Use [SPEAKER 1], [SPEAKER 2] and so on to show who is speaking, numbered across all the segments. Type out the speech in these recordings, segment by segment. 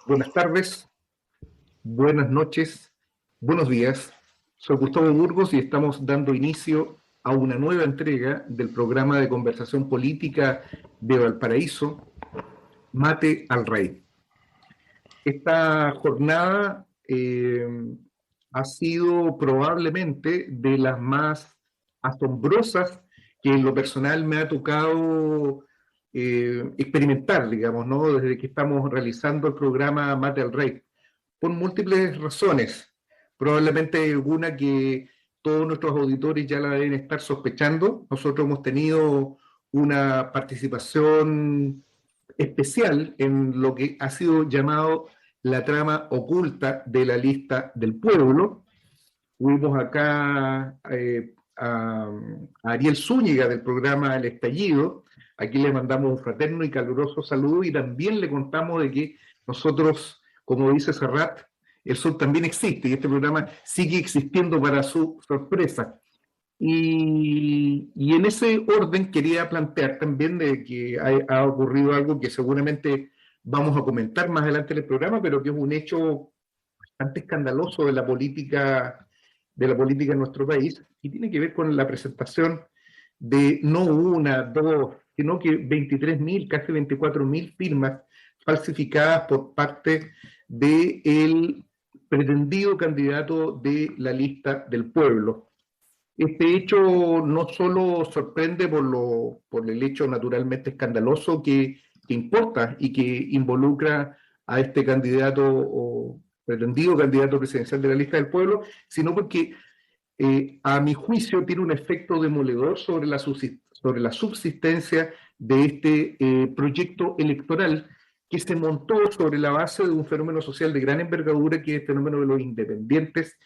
[SPEAKER 1] Buenas tardes, buenas noches, buenos días. Soy Gustavo Burgos y estamos dando inicio a una nueva entrega del programa de conversación política de Valparaíso, Mate al Rey. Esta jornada ha sido probablemente de las más asombrosas que en lo personal me ha tocado experimentar, digamos, ¿no? Desde que estamos realizando el programa Mate al Rey, por múltiples razones. Probablemente alguna que todos nuestros auditores ya la deben estar sospechando. Nosotros hemos tenido una participación especial en lo que ha sido llamado la trama oculta de la lista del pueblo. Tuvimos acá a Ariel Zúñiga del programa El Estallido. Aquí le mandamos un fraterno y caluroso saludo y también le contamos de que nosotros, como dice Serrat, el sur también existe y este programa sigue existiendo para su sorpresa. Y en ese orden quería plantear también de que ha ocurrido algo que seguramente vamos a comentar más adelante en el programa, pero que es un hecho bastante escandaloso de la política en nuestro país, y tiene que ver con la presentación de no una, dos, sino que 23.000, casi 24.000 firmas falsificadas por parte del pretendido candidato de la lista del pueblo. Este hecho no solo sorprende por el hecho naturalmente escandaloso que importa y que involucra a este candidato o pretendido candidato presidencial de la lista del pueblo, sino porque a mi juicio tiene un efecto demoledor sobre la subsistencia de este proyecto electoral que se montó sobre la base de un fenómeno social de gran envergadura, que es el fenómeno de los independientes,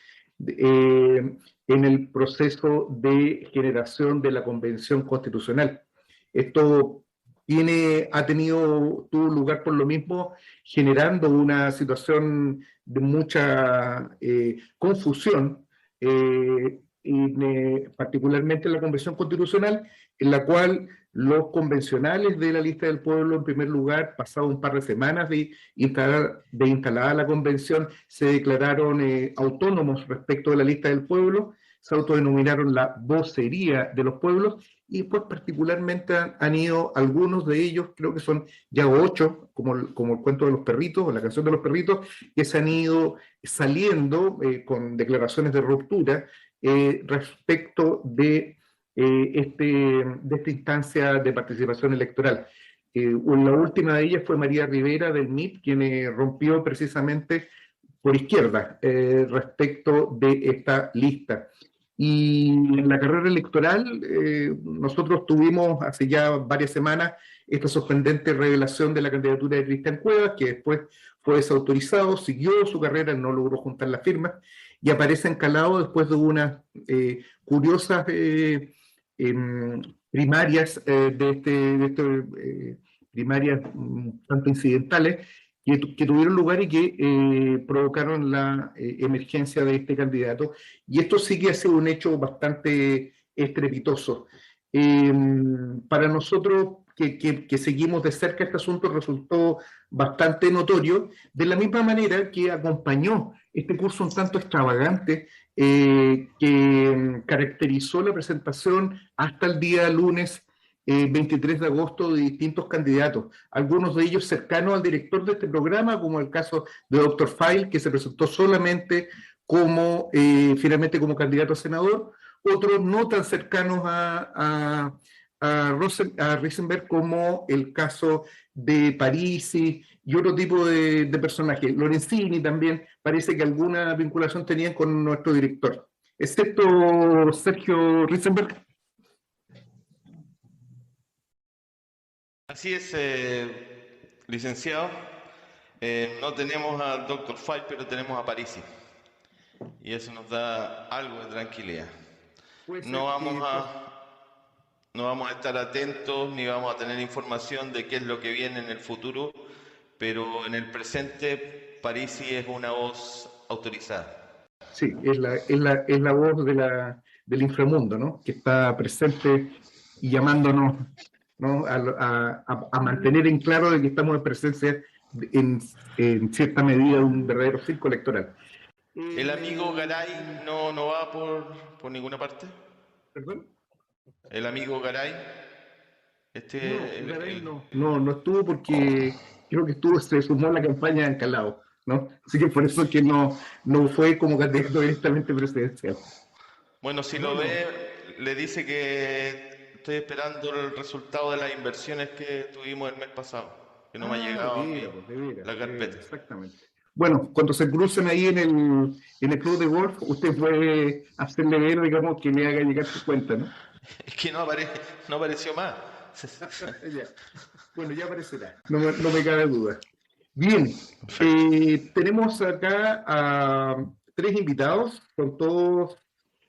[SPEAKER 1] eh, en el proceso de generación de la Convención Constitucional. Esto tuvo lugar por lo mismo, generando una situación de mucha confusión, particularmente en la Convención Constitucional, en la cual los convencionales de la lista del pueblo, en primer lugar, pasado un par de semanas de instalada la convención, se declararon autónomos respecto de la lista del pueblo, se autodenominaron la vocería de los pueblos, y pues particularmente han ido algunos de ellos, creo que son ya 8, como el cuento de los perritos o la canción de los perritos, que se han ido saliendo con declaraciones de ruptura respecto de esta instancia de participación electoral. La última de ellas fue María Rivera del MIT, quien rompió precisamente por izquierda respecto de esta lista. Y en la carrera electoral, nosotros tuvimos hace ya varias semanas esta sorprendente revelación de la candidatura de Cristian Cuevas, que después fue desautorizado, siguió su carrera, no logró juntar las firmas, y aparece encalado después de unas curiosas primarias, primarias tanto incidentales, que tuvieron lugar y que provocaron la emergencia de este candidato. Y esto sí que ha sido un hecho bastante estrepitoso. Para nosotros que seguimos de cerca este asunto resultó bastante notorio, de la misma manera que acompañó este curso un tanto extravagante que caracterizó la presentación hasta el día lunes 23 de agosto de distintos candidatos, algunos de ellos cercanos al director de este programa, como el caso de Dr. File, que se presentó solamente finalmente como candidato a senador, otros no tan cercanos a Risenberg, como el caso de Parisi y otro tipo de personajes. Lorenzini también parece que alguna vinculación tenían con nuestro director, excepto Sergio Risenberg.
[SPEAKER 2] Así es, licenciado. No tenemos al Dr. File, pero tenemos a Parisi. Y eso nos da algo de tranquilidad. No vamos a estar atentos ni vamos a tener información de qué es lo que viene en el futuro, pero en el presente Parisi es una voz autorizada.
[SPEAKER 1] Sí, es la voz del inframundo, ¿no? Que está presente y llamándonos, ¿no? a mantener en claro de que estamos en presencia en, en cierta medida un verdadero circo electoral.
[SPEAKER 2] ¿El amigo Garay no va por ninguna parte?
[SPEAKER 1] ¿Perdón?
[SPEAKER 2] ¿El amigo Garay?
[SPEAKER 1] No,
[SPEAKER 2] Este,
[SPEAKER 1] Garay no estuvo porque creo que se sumó a la campaña de Ancalado, ¿no? Así que por eso es que no fue como candidato directamente presidencial.
[SPEAKER 2] bueno, si lo ve, le dice que estoy esperando el resultado de las inversiones que tuvimos el mes pasado, que no me ha llegado a mí
[SPEAKER 1] Pues, de veras,
[SPEAKER 2] la carpeta.
[SPEAKER 1] exactamente. Bueno, cuando se crucen ahí en el club de golf, usted puede hacerle ver, digamos, que le haga llegar su cuenta, ¿no?
[SPEAKER 2] Es que no apareció más.
[SPEAKER 1] Ya. Bueno, ya aparecerá, no me cabe duda. Bien,
[SPEAKER 2] Perfecto.
[SPEAKER 1] tenemos acá a tres invitados, son todos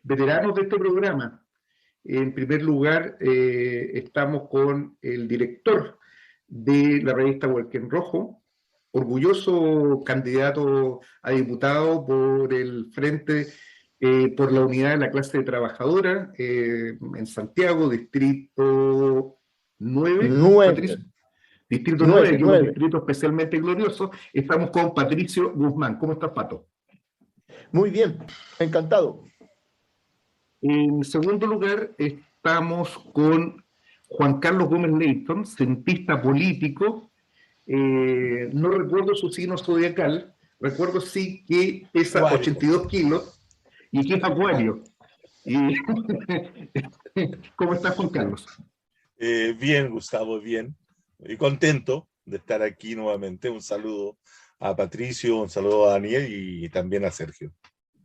[SPEAKER 1] veteranos de este programa. En primer lugar, estamos con el director de la revista Huelquen Rojo, orgulloso candidato a diputado por el Frente por la Unidad de la Clase Trabajadora en Santiago, Distrito 9,
[SPEAKER 3] Nueve,
[SPEAKER 1] Patricio. Distrito 9,
[SPEAKER 3] nueve,
[SPEAKER 1] que es un
[SPEAKER 3] nueve.
[SPEAKER 1] distrito especialmente glorioso. Estamos con Patricio Guzmán. ¿Cómo estás, Pato?
[SPEAKER 3] Muy bien, encantado.
[SPEAKER 1] En segundo lugar, estamos con Juan Carlos Gómez Leighton, cientista político. No recuerdo su signo zodiacal, recuerdo sí que pesa
[SPEAKER 3] Acuario.
[SPEAKER 1] 82 kilos y que es acuario. Y ¿cómo estás, Juan Carlos?
[SPEAKER 4] Bien, Gustavo, bien. Y contento de estar aquí nuevamente. Un saludo a Patricio, un saludo a Daniel y también a Sergio.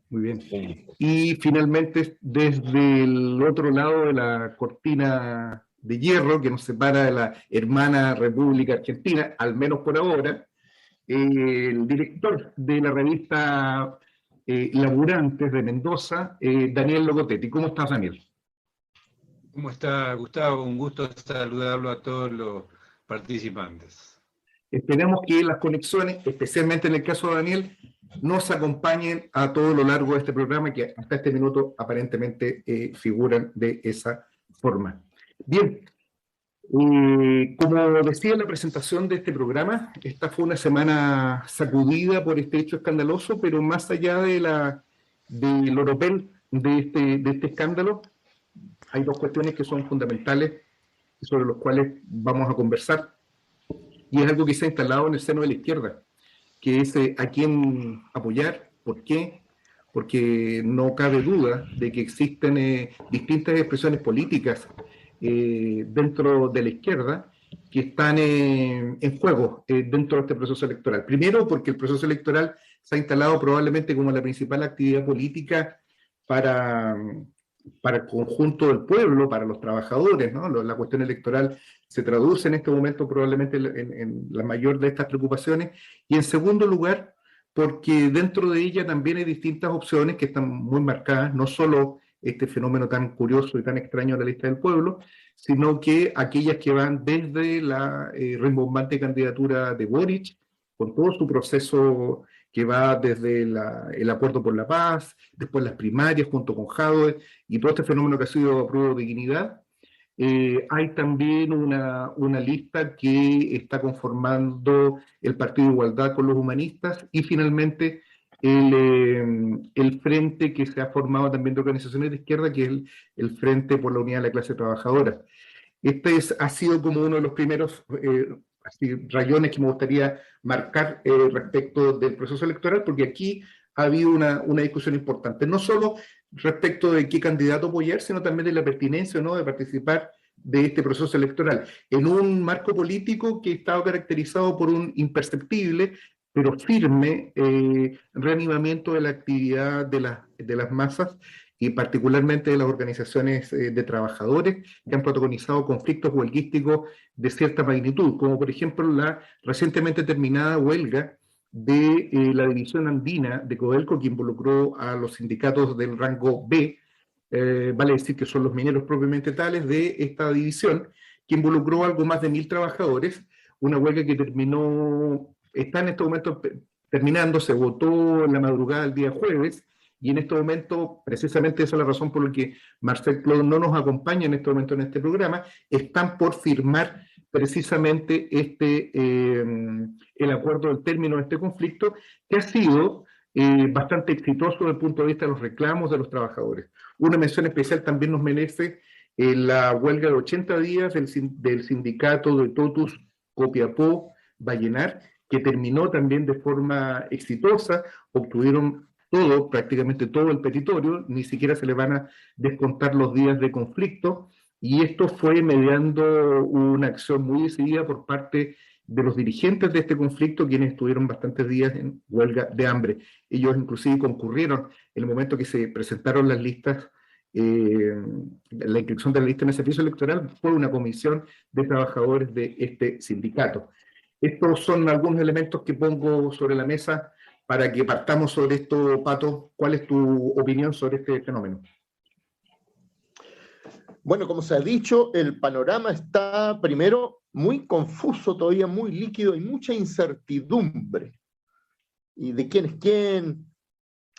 [SPEAKER 1] Muy bien. Y finalmente, desde el otro lado de la cortina de hierro que nos separa de la hermana República Argentina, al menos por ahora, el director de la revista Laburantes de Mendoza, Daniel Locotetti. ¿Cómo estás, Daniel?
[SPEAKER 5] ¿Cómo está, Gustavo? Un gusto saludarlo a todos los participantes.
[SPEAKER 1] Esperamos que las conexiones, especialmente en el caso de Daniel, nos acompañen a todo lo largo de este programa que hasta este minuto aparentemente figuran de esa forma. Bien, como decía en la presentación de este programa, esta fue una semana sacudida por este hecho escandaloso, pero más allá del oropel de este escándalo, hay dos cuestiones que son fundamentales y sobre las cuales vamos a conversar. Y es algo que se ha instalado en el seno de la izquierda, que es a quién apoyar, por qué, porque no cabe duda de que existen distintas expresiones políticas dentro de la izquierda que están en juego dentro de este proceso electoral. Primero, porque el proceso electoral se ha instalado probablemente como la principal actividad política para el conjunto del pueblo, para los trabajadores, ¿no? La cuestión electoral se traduce en este momento probablemente en la mayor de estas preocupaciones. Y en segundo lugar, porque dentro de ella también hay distintas opciones que están muy marcadas, no solo este fenómeno tan curioso y tan extraño de la lista del pueblo, sino que aquellas que van desde la rimbombante candidatura de Boric, con todo su proceso que va desde el acuerdo por la paz, después las primarias junto con Jadwe, y todo este fenómeno que ha sido prueba de dignidad. Hay también una lista que está conformando el Partido de Igualdad con los humanistas y finalmente el frente que se ha formado también de organizaciones de izquierda, que es el Frente por la Unidad de la Clase Trabajadora. Ha sido como uno de los primeros rayones que me gustaría marcar respecto del proceso electoral, porque aquí ha habido una discusión importante, no solo respecto de qué candidato apoyar, sino también de la pertinencia o no de participar de este proceso electoral, en un marco político que estaba caracterizado por un imperceptible, pero firme reanimamiento de la actividad de las masas y particularmente de las organizaciones de trabajadores que han protagonizado conflictos huelguísticos de cierta magnitud, como por ejemplo la recientemente terminada huelga de la división andina de Codelco, que involucró a los sindicatos del rango B, vale decir que son los mineros propiamente tales de esta división, que involucró algo más de 1.000 trabajadores, una huelga que está en este momento terminando, se votó en la madrugada del día jueves, y en este momento, precisamente esa es la razón por la que Marcel Claude no nos acompaña en este momento en este programa, están por firmar precisamente el acuerdo del término de este conflicto, que ha sido bastante exitoso desde el punto de vista de los reclamos de los trabajadores. Una mención especial también nos merece la huelga de 80 días del sindicato de Totus Copiapó Vallenar, que terminó también de forma exitosa. Obtuvieron todo, prácticamente todo el petitorio, ni siquiera se le van a descontar los días de conflicto, y esto fue mediando una acción muy decidida por parte de los dirigentes de este conflicto, quienes estuvieron bastantes días en huelga de hambre. Ellos inclusive concurrieron en el momento que se presentaron las listas, la inscripción de la lista en el servicio electoral por una comisión de trabajadores de este sindicato. Estos son algunos elementos que pongo sobre la mesa para que partamos sobre esto. Pato, ¿cuál es tu opinión sobre este fenómeno?
[SPEAKER 3] Bueno, como se ha dicho, el panorama está primero muy confuso, todavía muy líquido, hay mucha incertidumbre. ¿Y de quién es quién?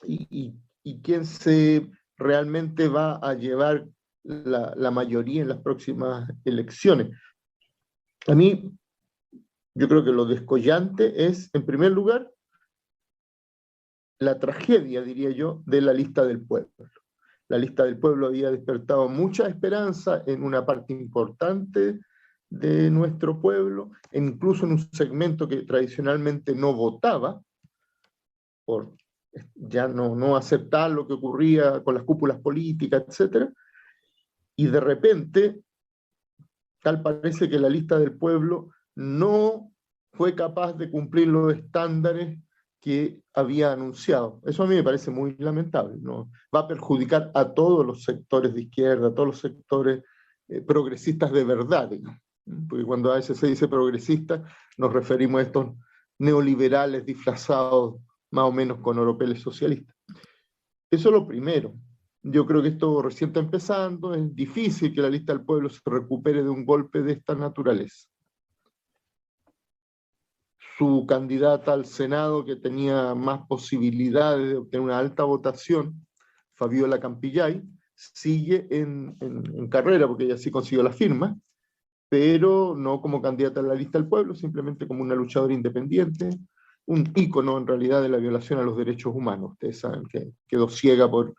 [SPEAKER 3] ¿Y quién se realmente va a llevar la mayoría en las próximas elecciones? A mí, yo creo que lo descollante es, en primer lugar, la tragedia, diría yo, de la lista del pueblo. La lista del pueblo había despertado mucha esperanza en una parte importante de nuestro pueblo, e incluso en un segmento que tradicionalmente no votaba, por ya no aceptar lo que ocurría con las cúpulas políticas, etc. Y de repente, tal parece que la lista del pueblo no fue capaz de cumplir los estándares que había anunciado. Eso a mí me parece muy lamentable, ¿no? Va a perjudicar a todos los sectores de izquierda, a todos los sectores progresistas de verdad, digamos. Porque cuando a veces se dice progresista, nos referimos a estos neoliberales disfrazados más o menos con oropeles socialistas. Eso es lo primero. Yo creo que esto recién está empezando, es difícil que la lista del pueblo se recupere de un golpe de esta naturaleza. Su candidata al Senado, que tenía más posibilidades de obtener una alta votación, Fabiola Campillay, sigue en carrera, porque ella sí consiguió la firma, pero no como candidata a la lista del pueblo, simplemente como una luchadora independiente, un ícono en realidad de la violación a los derechos humanos. Ustedes saben que quedó ciega por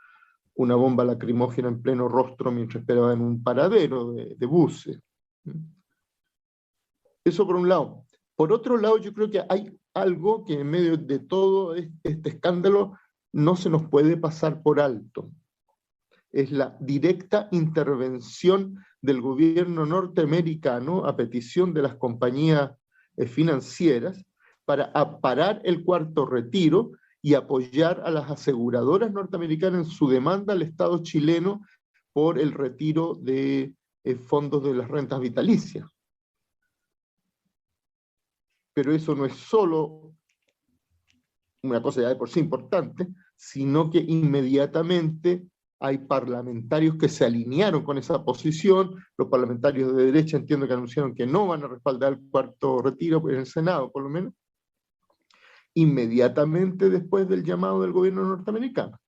[SPEAKER 3] una bomba lacrimógena en pleno rostro mientras esperaba en un paradero de buses. Eso por un lado. Por otro lado, yo creo que hay algo que en medio de todo este escándalo no se nos puede pasar por alto. Es la directa intervención del gobierno norteamericano a petición de las compañías financieras para parar el cuarto retiro y apoyar a las aseguradoras norteamericanas en su demanda al Estado chileno por el retiro de fondos de las rentas vitalicias. Pero eso no es solo una cosa ya de por sí importante, sino que inmediatamente hay parlamentarios que se alinearon con esa posición. Los parlamentarios de derecha entiendo que anunciaron que no van a respaldar el cuarto retiro en el Senado, por lo menos, inmediatamente después del llamado del gobierno norteamericano.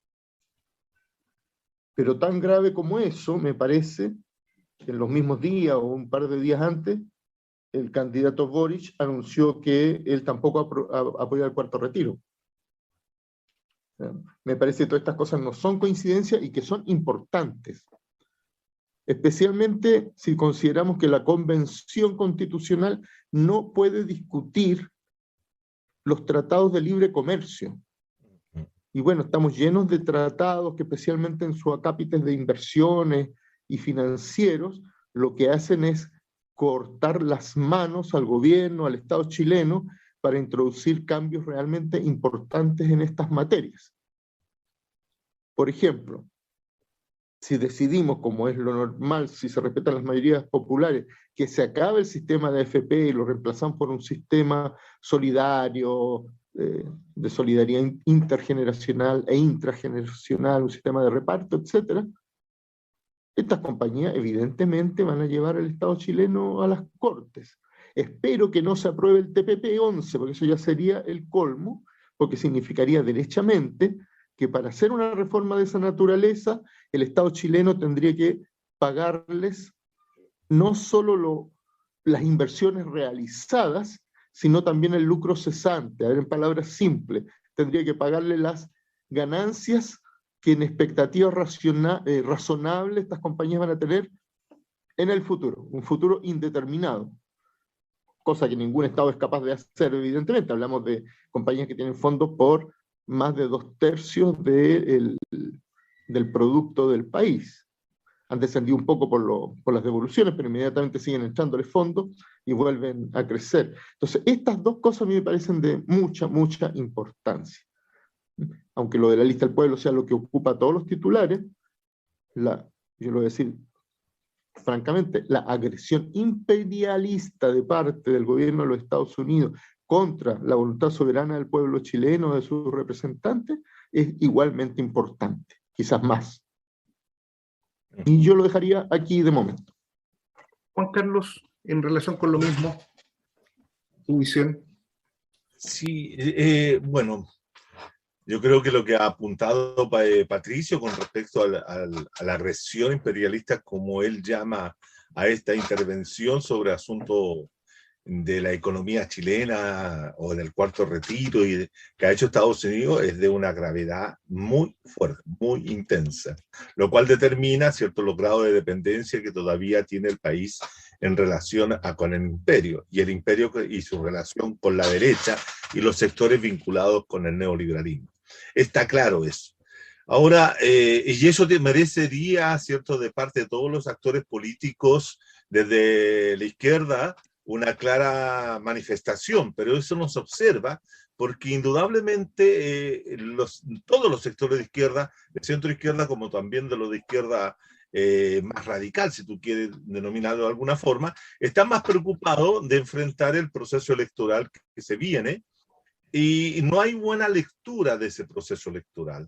[SPEAKER 3] Pero tan grave como eso, me parece, que en los mismos días o un par de días antes, el candidato Boric anunció que él tampoco apoya el cuarto retiro. Me parece que todas estas cosas no son coincidencias y que son importantes. Especialmente si consideramos que la Convención Constitucional no puede discutir los tratados de libre comercio. Y bueno, estamos llenos de tratados que especialmente en sus acápites de inversiones y financieros, lo que hacen es cortar las manos al gobierno, al Estado chileno, para introducir cambios realmente importantes en estas materias. Por ejemplo, si decidimos, como es lo normal, si se respetan las mayorías populares, que se acabe el sistema de AFP y lo reemplazamos por un sistema solidario, de solidaridad intergeneracional e intrageneracional, un sistema de reparto, etc., estas compañías evidentemente van a llevar al Estado chileno a las Cortes. Espero que no se apruebe el TPP-11, porque eso ya sería el colmo, porque significaría derechamente que para hacer una reforma de esa naturaleza, el Estado chileno tendría que pagarles no solo las inversiones realizadas, sino también el lucro cesante. A ver, en palabras simples, tendría que pagarle las ganancias que en expectativas razonables estas compañías van a tener en el futuro, un futuro indeterminado, cosa que ningún Estado es capaz de hacer, evidentemente. Hablamos de compañías que tienen fondos por más de 2/3 del producto del país. Han descendido un poco por las devoluciones, pero inmediatamente siguen entrándole fondos y vuelven a crecer. Entonces, estas dos cosas a mí me parecen de mucha, mucha importancia. Aunque lo de la lista del pueblo sea lo que ocupa a todos los titulares, yo lo voy a decir francamente, la agresión imperialista de parte del gobierno de los Estados Unidos contra la voluntad soberana del pueblo chileno, de sus representantes, es igualmente importante, quizás más. Y yo lo dejaría aquí de momento.
[SPEAKER 1] Juan Carlos, en relación con lo mismo, tu visión.
[SPEAKER 4] Sí, bueno, yo creo que lo que ha apuntado Patricio con respecto a la agresión imperialista, como él llama a esta intervención sobre asuntos de la economía chilena o del cuarto retiro que ha hecho Estados Unidos, es de una gravedad muy fuerte, muy intensa, lo cual determina ciertos los grados de dependencia que todavía tiene el país en relación con el imperio, y el imperio y su relación con la derecha y los sectores vinculados con el neoliberalismo. Está claro eso. Ahora, y eso merecería, ¿cierto?, de parte de todos los actores políticos desde la izquierda, una clara manifestación, pero eso no se observa porque indudablemente todos los sectores de izquierda, de centro izquierda como también de los de izquierda más radical, si tú quieres denominarlo de alguna forma, están más preocupados de enfrentar el proceso electoral que se viene, y no hay buena lectura de ese proceso electoral.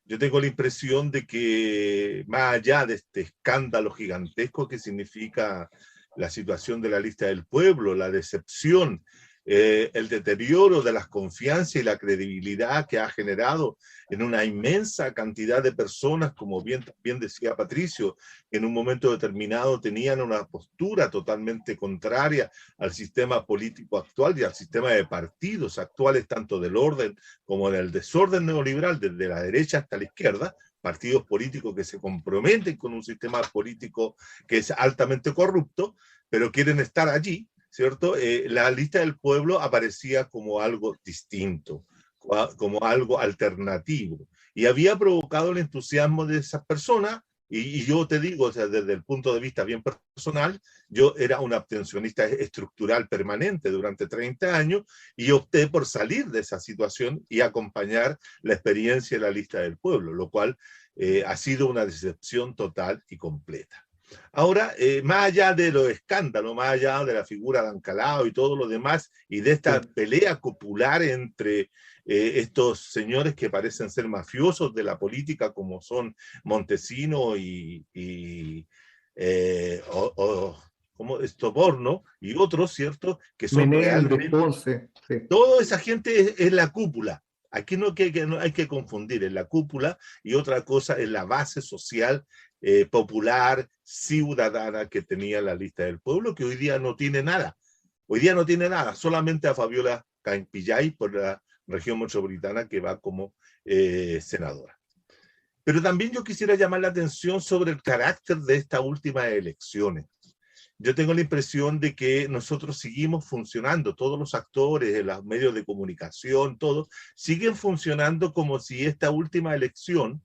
[SPEAKER 4] Yo tengo la impresión de que más allá de este escándalo gigantesco que significa la situación de la lista del pueblo, la decepción, el deterioro de las confianzas y la credibilidad que ha generado en una inmensa cantidad de personas, como bien decía Patricio, que en un momento determinado tenían una postura totalmente contraria al sistema político actual y al sistema de partidos actuales, tanto del orden como del desorden neoliberal, desde la derecha hasta la izquierda, partidos políticos que se comprometen con un sistema político que es altamente corrupto, pero quieren estar allí, ¿cierto? La lista del pueblo aparecía como algo distinto, como algo alternativo, y había provocado el entusiasmo de esas personas, y yo te digo, o sea, desde el punto de vista bien personal, yo era un abstencionista estructural permanente durante 30 años, y opté por salir de esa situación y acompañar la experiencia de la lista del pueblo, lo cual ha sido una decepción total y completa. Ahora, más allá de los escándalos, más allá de la figura de Ancalao y todo lo demás, y de esta pelea popular entre estos señores que parecen ser mafiosos de la política, como son Montesino como Estoporno y otros, ¿cierto? Que son realmente...
[SPEAKER 1] Ponce, sí.
[SPEAKER 4] Toda esa gente es la cúpula. Aquí no hay que confundir, es la cúpula, y otra cosa es la base social, popular, ciudadana que tenía la lista del pueblo, que hoy día no tiene nada. Hoy día no tiene nada, solamente a Fabiola Campillay por la región metropolitana, que va como senadora. Pero también yo quisiera llamar la atención sobre el carácter de estas últimas elecciones. Yo tengo la impresión de que nosotros seguimos funcionando, todos los actores, los medios de comunicación, todos, siguen funcionando como si esta última elección,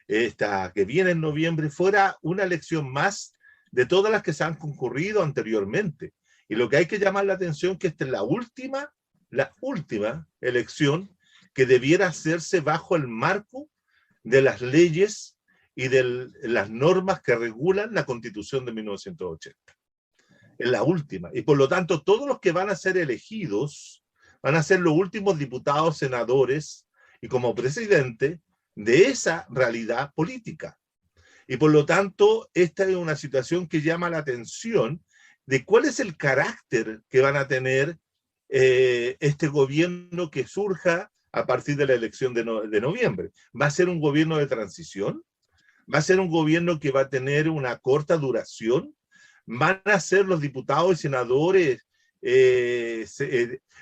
[SPEAKER 4] esta que viene en noviembre, fuera una elección más de todas las que se han concurrido anteriormente. Y lo que hay que llamar la atención es que esta es la última elección que debiera hacerse bajo el marco de las leyes y de las normas que regulan la Constitución de 1980. Es la última, y por lo tanto todos los que van a ser elegidos van a ser los últimos diputados, senadores y como presidente de esa realidad política. Y por lo tanto esta es una situación que llama la atención de cuál es el carácter que van a tener este gobierno que surja a partir de la elección de noviembre. ¿Va a ser un gobierno de transición? ¿Va a ser un gobierno que va a tener una corta duración? ¿Van a ser los diputados y senadores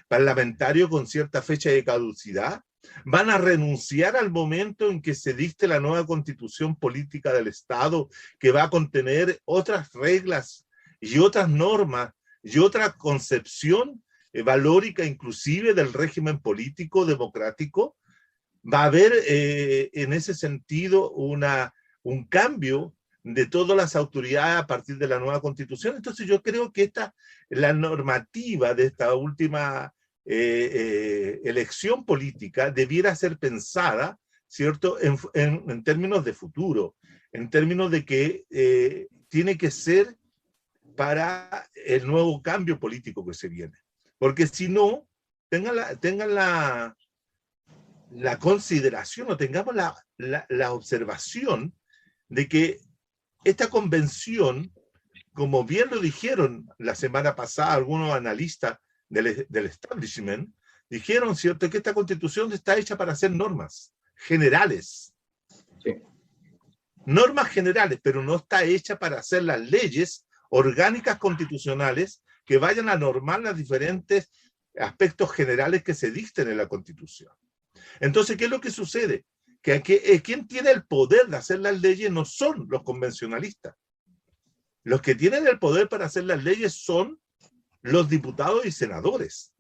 [SPEAKER 4] parlamentarios con cierta fecha de caducidad? ¿Van a renunciar al momento en que se dicte la nueva constitución política del Estado, que va a contener otras reglas y otras normas y otra concepción valórica inclusive del régimen político democrático? Va a haber en ese sentido un cambio de todas las autoridades a partir de la nueva constitución. Entonces yo creo que la normativa de esta última elección política debiera ser pensada, ¿cierto?, en términos de futuro, en términos de que tiene que ser para el nuevo cambio político que se viene. Porque si no, tengan la consideración o tengamos la observación de que esta convención, como bien lo dijeron la semana pasada algunos analistas del establishment, dijeron, ¿cierto?, que esta constitución está hecha para hacer normas generales.
[SPEAKER 1] Sí.
[SPEAKER 4] Normas generales, pero no está hecha para hacer las leyes orgánicas constitucionales que vayan a normar los diferentes aspectos generales que se dicten en la Constitución. Entonces, ¿qué es lo que sucede? Que quien tiene el poder de hacer las leyes no son los convencionalistas. Los que tienen el poder para hacer las leyes son los diputados y senadores.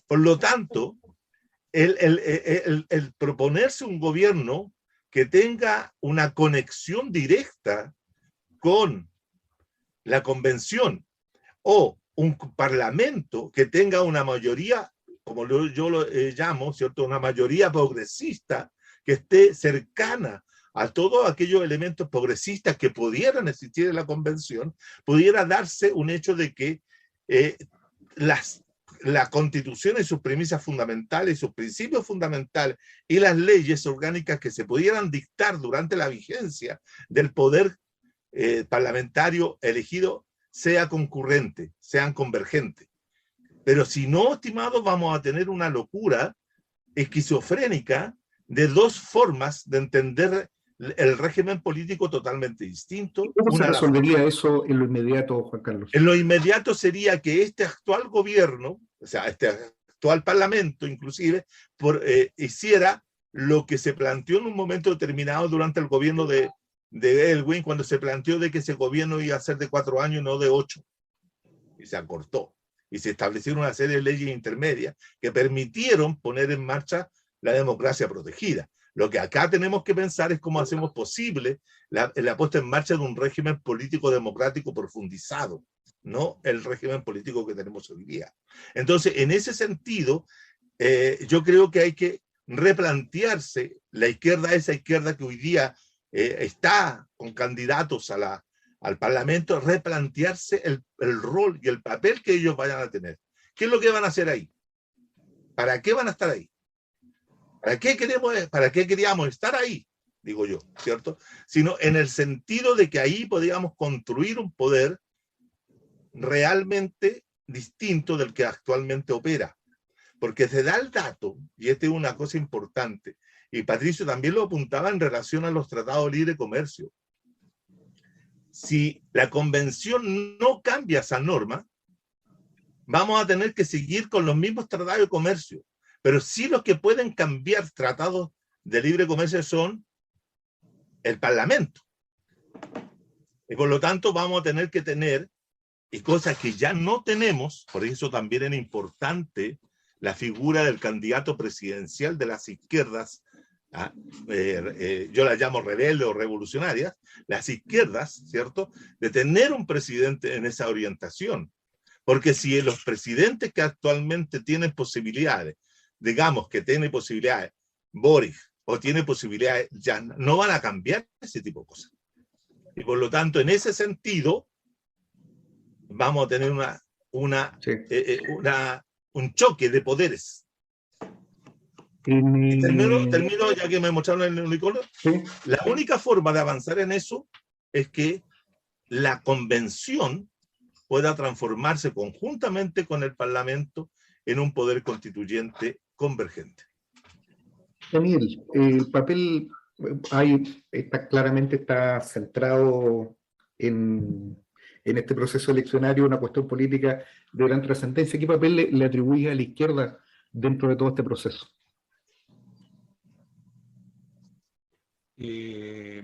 [SPEAKER 4] Por lo tanto, el proponerse un gobierno que tenga una conexión directa con la convención o un parlamento que tenga una mayoría, como yo lo llamo, ¿cierto?, una mayoría progresista que esté cercana a todos aquellos elementos progresistas que pudieran existir en la convención, pudiera darse un hecho de que la constitución y sus premisas fundamentales, sus principios fundamentales y las leyes orgánicas que se pudieran dictar durante la vigencia del poder parlamentario elegido sea concurrente, sean convergentes. Pero si no, estimados, vamos a tener una locura esquizofrénica de dos formas de entender el régimen político totalmente distinto.
[SPEAKER 1] ¿Cómo se resolvería eso en lo inmediato, Juan Carlos?
[SPEAKER 4] En lo inmediato sería que este actual gobierno, o sea, este actual parlamento inclusive, hiciera lo que se planteó en un momento determinado durante el gobierno de Elwin, cuando se planteó de que ese gobierno iba a ser de 4 años y no de 8. Y se acortó. Y se establecieron una serie de leyes intermedias que permitieron poner en marcha la democracia protegida. Lo que acá tenemos que pensar es cómo hacemos posible la puesta en marcha de un régimen político democrático profundizado, no el régimen político que tenemos hoy día. Entonces, en ese sentido, yo creo que hay que replantearse la izquierda, esa izquierda que hoy día está con candidatos al Parlamento, replantearse el rol y el papel que ellos vayan a tener. ¿Qué es lo que van a hacer ahí? ¿Para qué van a estar ahí? ¿Para qué queríamos estar ahí? Digo yo, ¿cierto? Sino en el sentido de que ahí podíamos construir un poder realmente distinto del que actualmente opera. Porque se da el dato, y esta es una cosa importante, y Patricio también lo apuntaba en relación a los tratados de libre comercio. Si la convención no cambia esa norma, vamos a tener que seguir con los mismos tratados de comercio. Pero sí los que pueden cambiar tratados de libre comercio son el Parlamento. Y por lo tanto vamos a tener que tener, y cosas que ya no tenemos, por eso también era importante la figura del candidato presidencial de las izquierdas, yo las llamo rebeldes o revolucionarias, las izquierdas, ¿cierto?, de tener un presidente en esa orientación. Porque si los presidentes que actualmente tienen posibilidades, digamos que tiene posibilidades Boric o tiene posibilidades, ya no van a cambiar ese tipo de cosas. Y por lo tanto, en ese sentido, vamos a tener un choque de poderes. Termino, ya que me mostraron el unicornio.
[SPEAKER 1] ¿Sí?
[SPEAKER 4] La única forma de avanzar en eso es que la convención pueda transformarse conjuntamente con el Parlamento en un poder constituyente convergente.
[SPEAKER 1] Daniel, el papel claramente está centrado en este proceso eleccionario, una cuestión política de gran trascendencia. ¿Qué papel le atribuye a la izquierda dentro de todo este proceso?
[SPEAKER 5] Me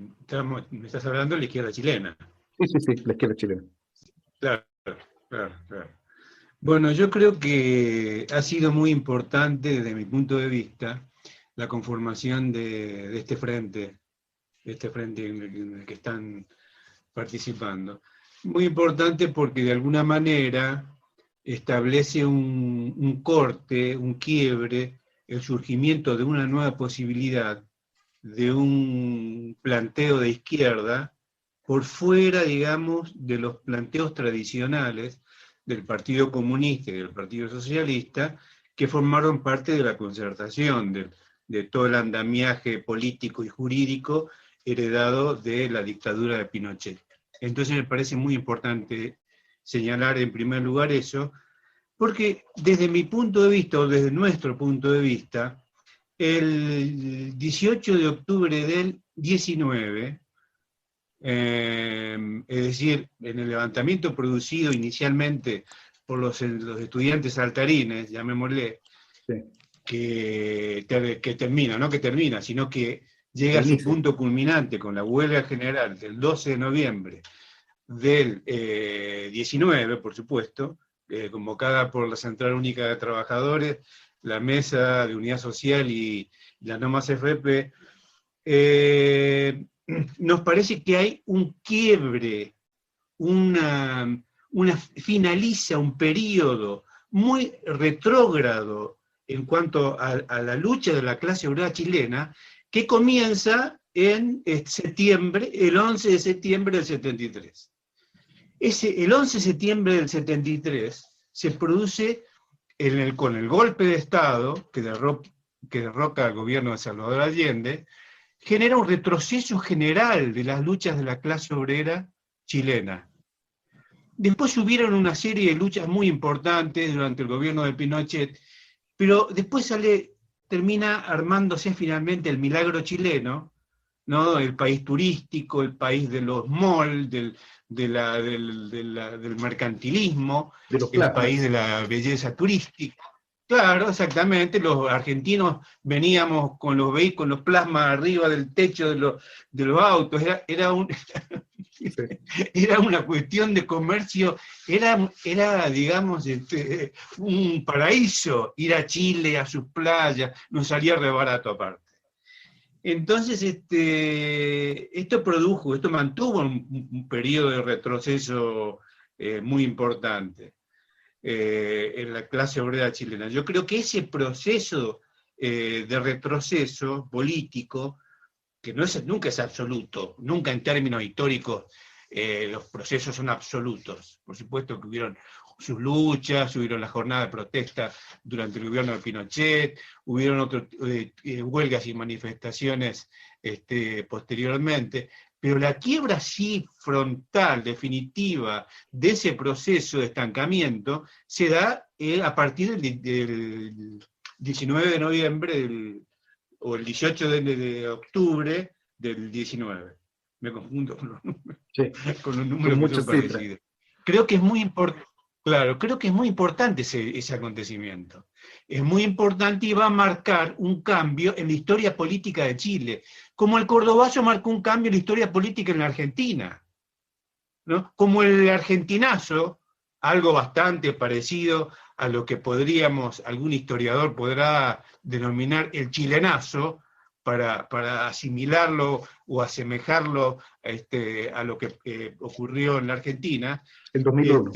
[SPEAKER 5] estás hablando de la izquierda chilena.
[SPEAKER 1] Sí, la izquierda chilena.
[SPEAKER 5] Claro. Bueno, yo creo que ha sido muy importante desde mi punto de vista la conformación de este frente en el que están participando. Muy importante porque de alguna manera establece un corte, un quiebre, el surgimiento de una nueva posibilidad, de un planteo de izquierda por fuera, digamos, de los planteos tradicionales del Partido Comunista y del Partido Socialista, que formaron parte de la concertación, de todo el andamiaje político y jurídico heredado de la dictadura de Pinochet. Entonces me parece muy importante señalar en primer lugar eso, porque desde mi punto de vista, o desde nuestro punto de vista, el 18 de octubre del 19, es decir, en el levantamiento producido inicialmente por los estudiantes saltarines, llamémosle,
[SPEAKER 1] Sí.
[SPEAKER 5] que termina, no que termina, sino que llega a su punto culminante con la huelga general del 12 de noviembre del 19, por supuesto, convocada por la Central Única de Trabajadores, la Mesa de Unidad Social y la No Más FP, nos parece que hay un quiebre, finaliza un periodo muy retrógrado en cuanto a la lucha de la clase obrera chilena, que comienza en septiembre, el 11 de septiembre del 73. El 11 de septiembre del 73 se produce con el golpe de Estado que derroca al gobierno de Salvador Allende, genera un retroceso general de las luchas de la clase obrera chilena. Después hubieron una serie de luchas muy importantes durante el gobierno de Pinochet, pero después termina armándose finalmente el milagro chileno, ¿no? El país turístico, el país de los malls, del mercantilismo, el país de la belleza turística. Claro, exactamente, los argentinos veníamos con los vehículos plasma arriba del techo de los autos, era una cuestión de comercio, era digamos, un paraíso, ir a Chile, a sus playas, nos salía re barato aparte. Entonces, esto mantuvo un periodo de retroceso muy importante en la clase obrera chilena. Yo creo que ese proceso de retroceso político, que nunca es absoluto, nunca en términos históricos los procesos son absolutos. Por supuesto que hubieron sus luchas, hubieron las jornadas de protesta durante el gobierno de Pinochet, hubieron otras huelgas y manifestaciones posteriormente, pero la quiebra sí frontal, definitiva, de ese proceso de estancamiento se da a partir del 19 de noviembre o el 18 de octubre del 19. Me confundo con los números,
[SPEAKER 1] sí,
[SPEAKER 5] con los números que son parecidos. Creo que es muy importante. Claro, creo que es muy importante ese acontecimiento. Es muy importante y va a marcar un cambio en la historia política de Chile, como el cordobazo marcó un cambio en la historia política en la Argentina, ¿no? Como el argentinazo, algo bastante parecido a lo que algún historiador podrá denominar el chilenazo, para asimilarlo o asemejarlo a lo que ocurrió en la Argentina.
[SPEAKER 1] En 2001.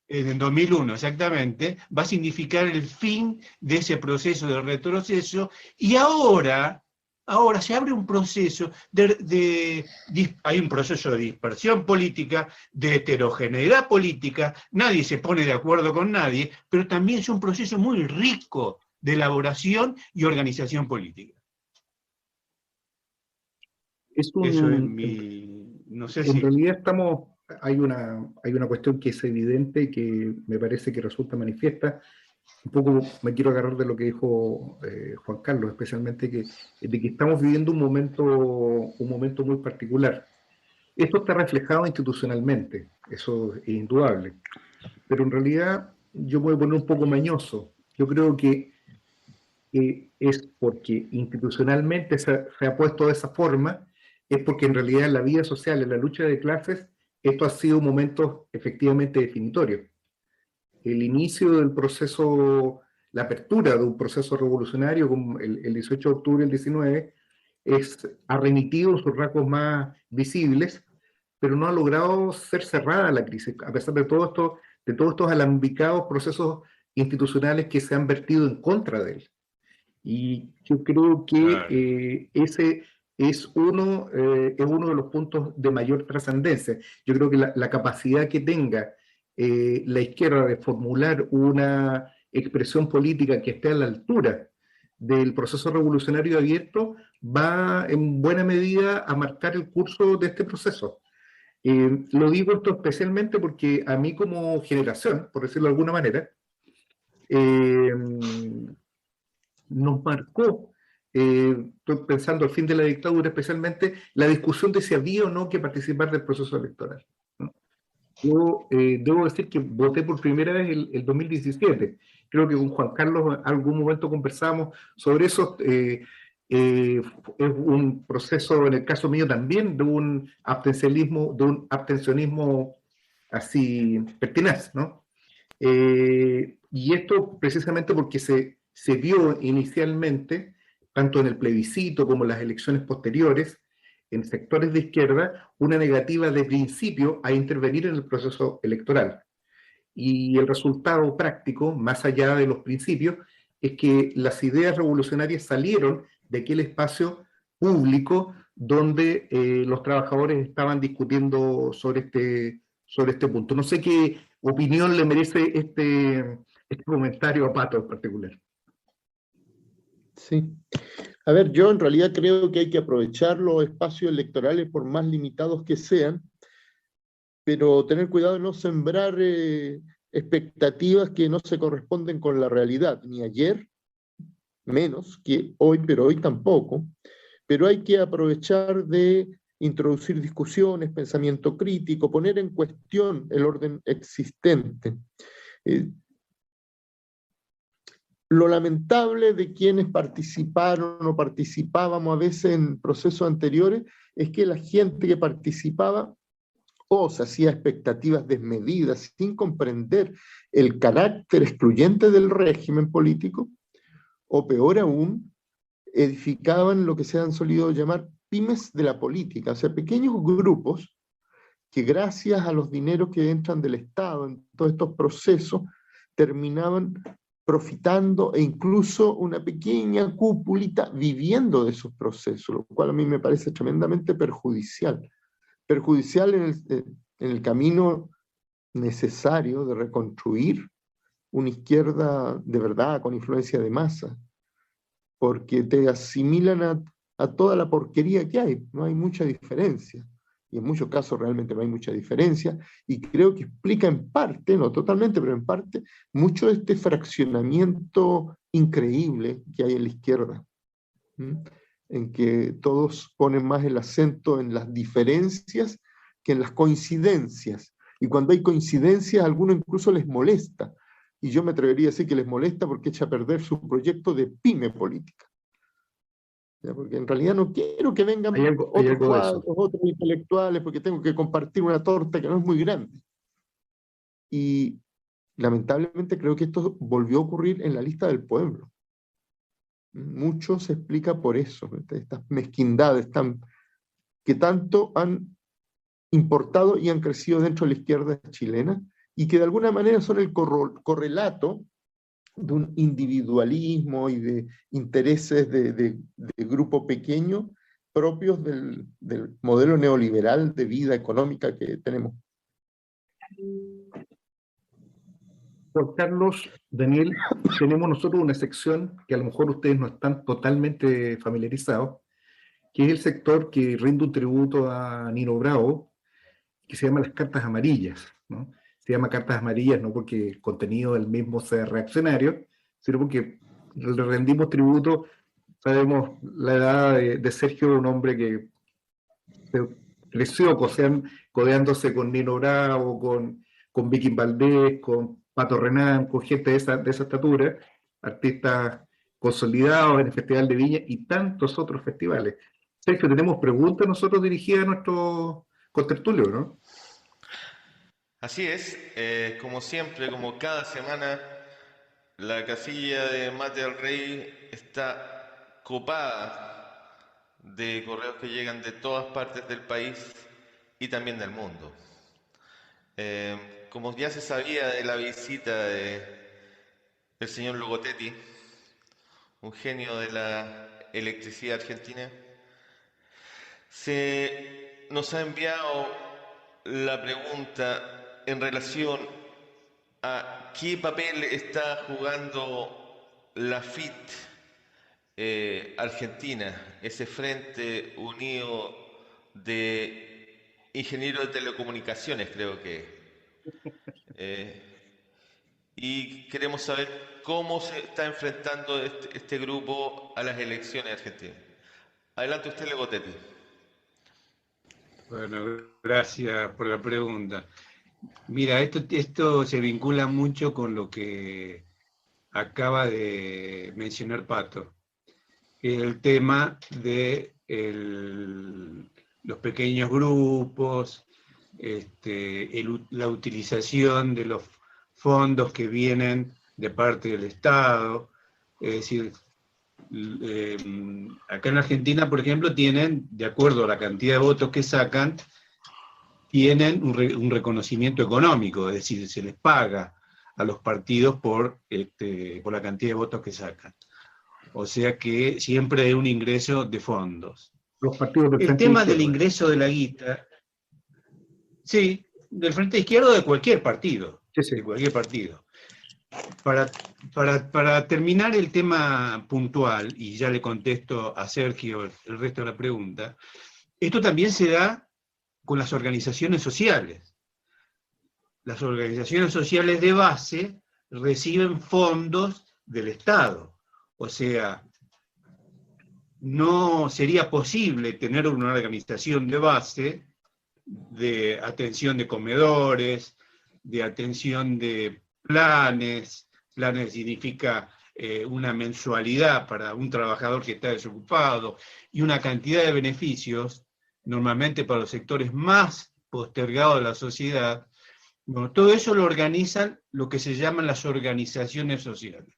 [SPEAKER 5] En el 2001, exactamente, va a significar el fin de ese proceso de retroceso, y ahora se abre un proceso hay un proceso de dispersión política, de heterogeneidad política, nadie se pone de acuerdo con nadie, pero también es un proceso muy rico de elaboración y organización política. Eso es no sé
[SPEAKER 1] en realidad hay una cuestión que es evidente, que me parece que resulta manifiesta. Un poco me quiero agarrar de lo que dijo Juan Carlos, especialmente de que estamos viviendo un momento muy particular. Esto está reflejado institucionalmente, eso es indudable. Pero en realidad yo me voy a poner un poco mañoso. Yo creo que es porque institucionalmente se ha puesto de esa forma, es porque en realidad en la vida social, en la lucha de clases, esto ha sido un momento efectivamente definitorio. El inicio del proceso, la apertura de un proceso revolucionario, como el 18 de octubre del 19, ha remitido sus rasgos más visibles, pero no ha logrado ser cerrada la crisis, a pesar de todos estos alambicados procesos institucionales que se han vertido en contra de él. Y yo creo que ese es uno de los puntos de mayor trascendencia. Yo creo que la capacidad que tenga la izquierda de formular una expresión política que esté a la altura del proceso revolucionario abierto va en buena medida a marcar el curso de este proceso. Lo digo esto especialmente porque a mí como generación, por decirlo de alguna manera, nos marcó, estoy pensando al fin de la dictadura, especialmente la discusión de si había o no que participar del proceso electoral, ¿no? Yo debo decir que voté por primera vez el 2017. Creo que con Juan Carlos en algún momento conversamos sobre eso. Es un proceso, en el caso mío también, de un abstencionismo así pertinaz, ¿no? Y esto precisamente porque se vio inicialmente, tanto en el plebiscito como en las elecciones posteriores, en sectores de izquierda, una negativa de principio a intervenir en el proceso electoral. Y el resultado práctico, más allá de los principios, es que las ideas revolucionarias salieron de aquel espacio público donde los trabajadores estaban discutiendo sobre este punto. No sé qué opinión le merece este comentario a Pato en particular.
[SPEAKER 3] Sí. A ver, yo en realidad creo que hay que aprovechar los espacios electorales por más limitados que sean, pero tener cuidado de no sembrar expectativas que no se corresponden con la realidad, ni ayer, menos que hoy, pero hoy tampoco. Pero hay que aprovechar de introducir discusiones, pensamiento crítico, poner en cuestión el orden existente. Lo lamentable de quienes participaron o participábamos a veces en procesos anteriores es que la gente que participaba o se hacía expectativas desmedidas sin comprender el carácter excluyente del régimen político, o peor aún, edificaban lo que se han solido llamar pymes de la política, o sea, pequeños grupos que gracias a los dineros que entran del Estado en todos estos procesos terminaban profitando e incluso una pequeña cúpulita viviendo de esos procesos, lo cual a mí me parece tremendamente perjudicial. Perjudicial en el camino necesario de reconstruir una izquierda de verdad con influencia de masa, porque te asimilan a toda la porquería que hay, no hay mucha diferencia. Y en muchos casos realmente no hay mucha diferencia, y creo que explica en parte, no totalmente, pero en parte, mucho de este fraccionamiento increíble que hay en la izquierda, en que todos ponen más el acento en las diferencias que en las coincidencias, y cuando hay coincidencias a algunos incluso les molesta, y yo me atrevería a decir que les molesta porque echa a perder su proyecto de pyme política. Porque en realidad no quiero que vengan otros cuadros, otros intelectuales, porque tengo que compartir una torta que no es muy grande. Y lamentablemente creo que esto volvió a ocurrir en la lista del pueblo. Mucho se explica por eso, estas mezquindades que tanto han importado y han crecido dentro de la izquierda chilena, y que de alguna manera son el correlato de un individualismo y de intereses de grupo pequeño propios del modelo neoliberal de vida económica que tenemos.
[SPEAKER 1] Juan Carlos, Daniel, tenemos nosotros una sección que a lo mejor ustedes no están totalmente familiarizados, que es el sector que rinde un tributo a Nino Bravo, que se llama las cartas amarillas, ¿no? Se llama cartas amarillas no porque el contenido del mismo sea reaccionario, sino porque le rendimos tributo. Sabemos la edad de Sergio, un hombre que creció codeándose con Nino Bravo, con Vicky Valdés, con Pato Renán, con gente de esa estatura, artistas consolidados en el Festival de Viña y tantos otros festivales. Sergio, tenemos preguntas nosotros dirigidas a nuestro contertulio, ¿no?
[SPEAKER 2] Así es, como siempre, como cada semana, la casilla de Mate del Rey está copada de correos que llegan de todas partes del país y también del mundo. Como ya se sabía de la visita del señor Lugotetti, un genio de la electricidad argentina, nos ha enviado la pregunta en relación a qué papel está jugando la FIT Argentina, ese Frente Unido de Ingenieros de Telecomunicaciones, creo que. Y queremos saber cómo se está enfrentando este grupo a las elecciones argentinas. Adelante usted, Lugotetti.
[SPEAKER 5] Bueno, gracias por la pregunta. Mira, esto se vincula mucho con lo que acaba de mencionar Pato, que es el tema de los pequeños grupos, la utilización de los fondos que vienen de parte del Estado. Es decir, acá en Argentina, por ejemplo, tienen, de acuerdo a la cantidad de votos que sacan, tienen un reconocimiento económico, es decir, se les paga a los partidos por la cantidad de votos que sacan. O sea que siempre hay un ingreso de fondos.
[SPEAKER 1] Los partidos del
[SPEAKER 5] El tema del ingreso de la guita, sí, del Frente Izquierdo de cualquier partido,
[SPEAKER 1] sí.
[SPEAKER 5] de cualquier partido. Para terminar el tema puntual, y ya le contesto a Sergio el resto de la pregunta, esto también se da con las organizaciones sociales. Las organizaciones sociales de base reciben fondos del Estado. O sea, no sería posible tener una organización de base de atención de comedores, de atención de planes. Planes significa una mensualidad para un trabajador que está desocupado y una cantidad de beneficios, normalmente para los sectores más postergados de la sociedad. Bueno, todo eso lo organizan lo que se llaman las organizaciones sociales.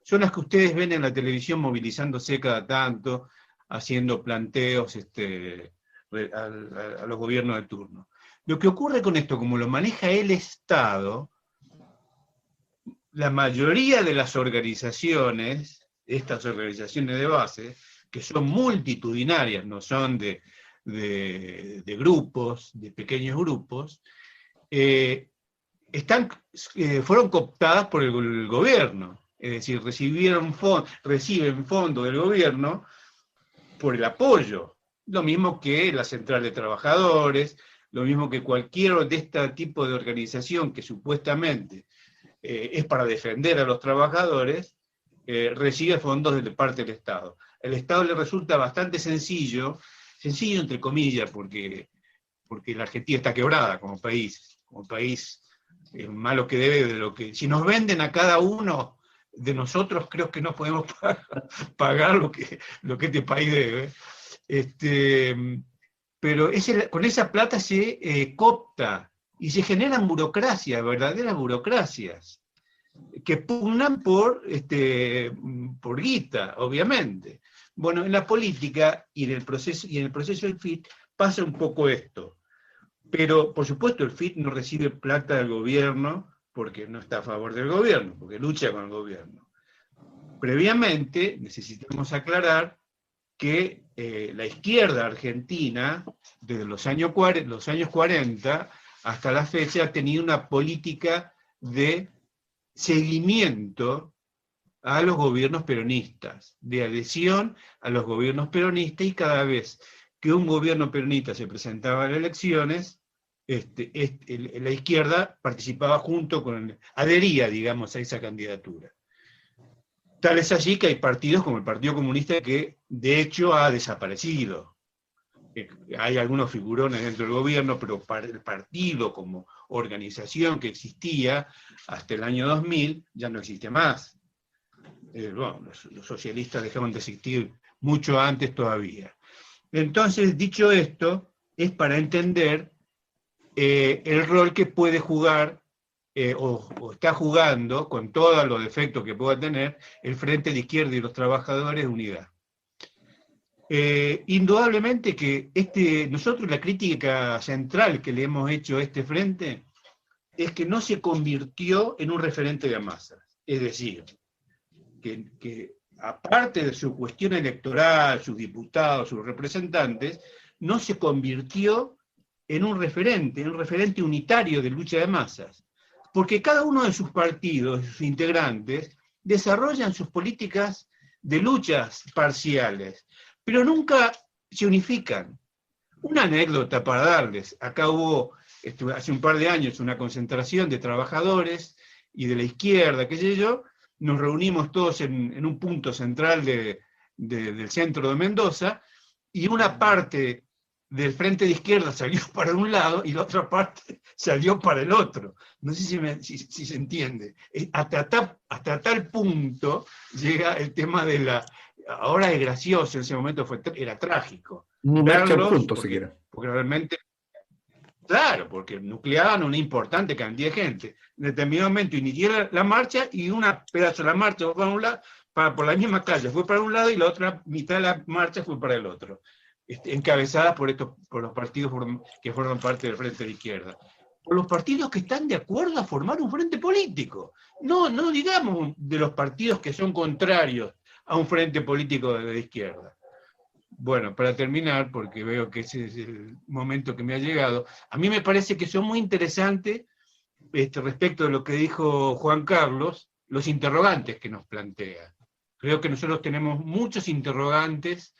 [SPEAKER 5] Son las que ustedes ven en la televisión movilizándose cada tanto, haciendo planteos a los gobiernos de turno. Lo que ocurre con esto, como lo maneja el Estado, la mayoría de las organizaciones, estas organizaciones de base, que son multitudinarias, no son de grupos, de pequeños grupos, fueron cooptadas por el gobierno, es decir, reciben fondos del gobierno por el apoyo, lo mismo que la Central de Trabajadores, lo mismo que cualquier de este tipo de organización que supuestamente es para defender a los trabajadores, recibe fondos de parte del Estado. Al Estado le resulta bastante sencillo entre comillas, porque la Argentina está quebrada como país más lo que debe de lo que... Si nos venden a cada uno de nosotros, creo que no podemos pagar lo que este país debe. Pero con esa plata se coopta y se generan burocracias, verdaderas burocracias, que pugnan por guita, obviamente. Bueno, en la política y en el proceso del FIT pasa un poco esto. Pero, por supuesto, el FIT no recibe plata del gobierno porque no está a favor del gobierno, porque lucha con el gobierno. Previamente, necesitamos aclarar que la izquierda argentina, desde los años 40 hasta la fecha, ha tenido una política de seguimiento a los gobiernos peronistas, de adhesión a los gobiernos peronistas, y cada vez que un gobierno peronista se presentaba en elecciones, la izquierda participaba adhería, digamos, a esa candidatura. Tal es así que hay partidos como el Partido Comunista que, de hecho, ha desaparecido. hay algunos figurones dentro del gobierno, pero para el partido como organización que existía hasta el año 2000 ya no existe más. Bueno, los socialistas dejaron de existir mucho antes todavía. Entonces, dicho esto, es para entender el rol que puede jugar o está jugando, con todos los defectos que pueda tener, el Frente de Izquierda y los Trabajadores de Unidad. Indudablemente que nosotros la crítica central que le hemos hecho a este frente es que no se convirtió en un referente de masas. Es decir, que aparte de su cuestión electoral, sus diputados, sus representantes, no se convirtió en un referente unitario de lucha de masas. Porque cada uno de sus partidos, sus integrantes, desarrollan sus políticas de luchas parciales, pero nunca se unifican. Una anécdota para darles: acá hubo, hace un par de años, una concentración de trabajadores y de la izquierda, qué sé yo, nos reunimos todos en un punto central del centro de Mendoza, y una parte del Frente de Izquierda salió para un lado y la otra parte salió para el otro. No sé si se entiende. Hasta tal punto llega el tema de la... Ahora es gracioso, en ese momento era trágico.
[SPEAKER 1] No marchan juntos
[SPEAKER 5] porque,
[SPEAKER 1] siquiera.
[SPEAKER 5] Porque realmente... Claro, porque nucleaban una importante cantidad de gente. En determinado momento inicié la marcha y una pedazo de la marcha fue para un lado, por la misma calle fue para un lado y la otra mitad de la marcha fue para el otro. Encabezadas por los partidos que forman parte del Frente de Izquierda. Por los partidos que están de acuerdo a formar un frente político. No digamos de los partidos que son contrarios a un frente político de izquierda. Bueno, para terminar, porque veo que ese es el momento que me ha llegado, a mí me parece que son muy interesantes, respecto de lo que dijo Juan Carlos, los interrogantes que nos plantea. Creo que nosotros tenemos muchos interrogantes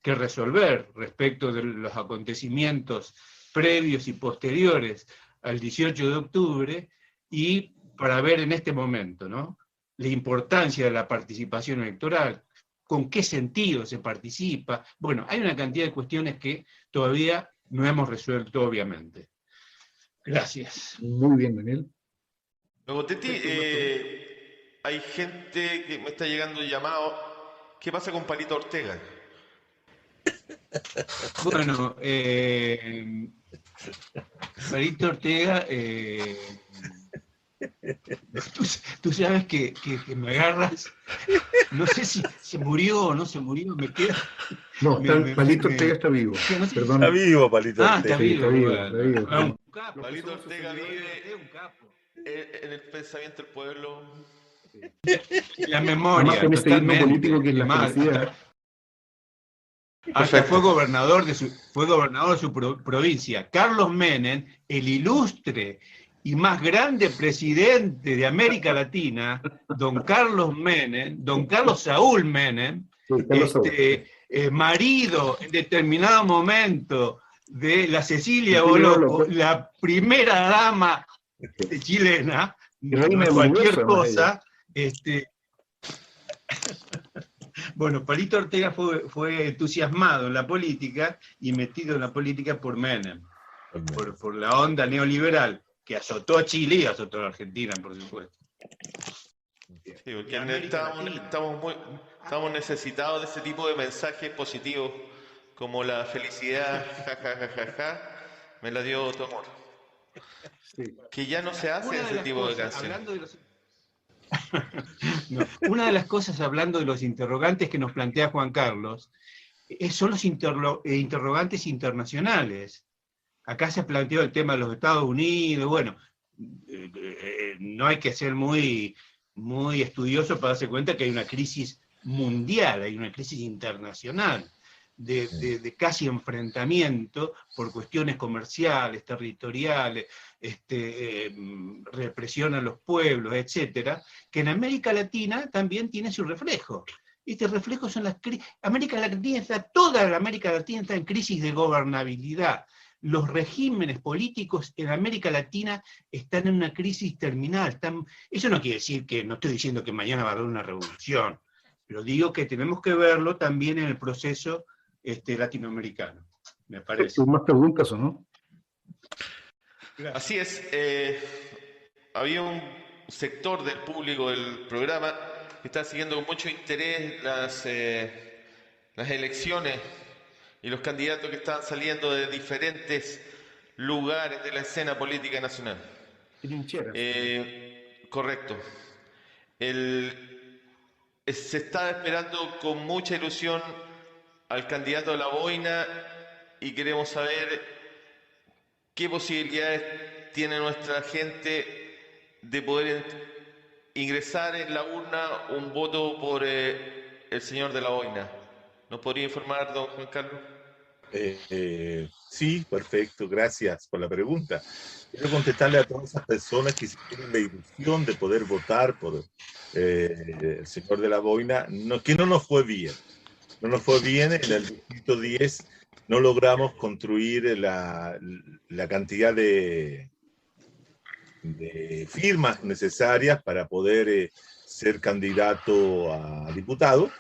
[SPEAKER 5] que resolver respecto de los acontecimientos previos y posteriores al 18 de octubre, y para ver en este momento, ¿no?, la importancia de la participación electoral, con qué sentido se participa. Bueno, hay una cantidad de cuestiones que todavía no hemos resuelto, obviamente. Gracias.
[SPEAKER 1] Muy bien, Daniel.
[SPEAKER 2] Luego, Teti, hay gente que me está llegando llamado. ¿Qué pasa con Palito Ortega?
[SPEAKER 5] Bueno, Palito Ortega, tú sabes que me agarras, no sé si se murió o no se murió, me queda...
[SPEAKER 1] No, Palito Ortega está vivo.
[SPEAKER 5] No sé,
[SPEAKER 4] Está vivo, Palito Ortega.
[SPEAKER 5] Está vivo.
[SPEAKER 1] Está vivo.
[SPEAKER 5] Un capo,
[SPEAKER 2] Palito Ortega vive
[SPEAKER 5] un capo.
[SPEAKER 2] en el pensamiento del pueblo.
[SPEAKER 5] La memoria.
[SPEAKER 1] Además, con ese himno político que es la felicidad.
[SPEAKER 5] Hasta fue gobernador de su provincia. Carlos Menem, el ilustre y más grande presidente de América Latina, don Carlos Saúl Menem, marido en determinado momento de la Cecilia Boloco, la primera dama chilena, no cualquier cosa. Bueno, Palito Ortega fue entusiasmado en la política y metido en la política por Menem, por la onda neoliberal que azotó a Chile y azotó a la Argentina, por supuesto.
[SPEAKER 2] Sí, porque estamos necesitados de ese tipo de mensajes positivos, como la felicidad, me la dio tu amor. Sí. Que ya no se hace ese tipo de canciones.
[SPEAKER 5] No, una de las cosas, hablando de los interrogantes que nos plantea Juan Carlos, son los interrogantes internacionales. Acá se planteó el tema de los Estados Unidos. Bueno, no hay que ser muy estudioso para darse cuenta que hay una crisis mundial, hay una crisis internacional de casi enfrentamiento por cuestiones comerciales, territoriales, represión a los pueblos, etcétera, que en América Latina también tiene su reflejo. Este reflejo son las crisis. Toda la América Latina está en crisis de gobernabilidad. Los regímenes políticos en América Latina están en una crisis terminal. Eso no quiere decir que, no estoy diciendo que mañana va a haber una revolución, pero digo que tenemos que verlo también en el proceso latinoamericano. me parece.
[SPEAKER 1] ¿Hay más preguntas o no?
[SPEAKER 2] Así es. Había un sector del público del programa que está siguiendo con mucho interés las elecciones y los candidatos que están saliendo de diferentes lugares de la escena política nacional.
[SPEAKER 1] Trincheras.
[SPEAKER 2] Correcto. Se está esperando con mucha ilusión al candidato de la Boina y queremos saber qué posibilidades tiene nuestra gente de poder ingresar en la urna un voto por el señor de la Boina. ¿Nos podría informar, don Juan Carlos?
[SPEAKER 4] Sí, perfecto, gracias por la pregunta. Quiero contestarle a todas esas personas que tienen la ilusión de poder votar por el señor de la Boina, que no nos fue bien. No nos fue bien, en el distrito 10 no logramos construir la cantidad de firmas necesarias para poder ser candidato a diputado.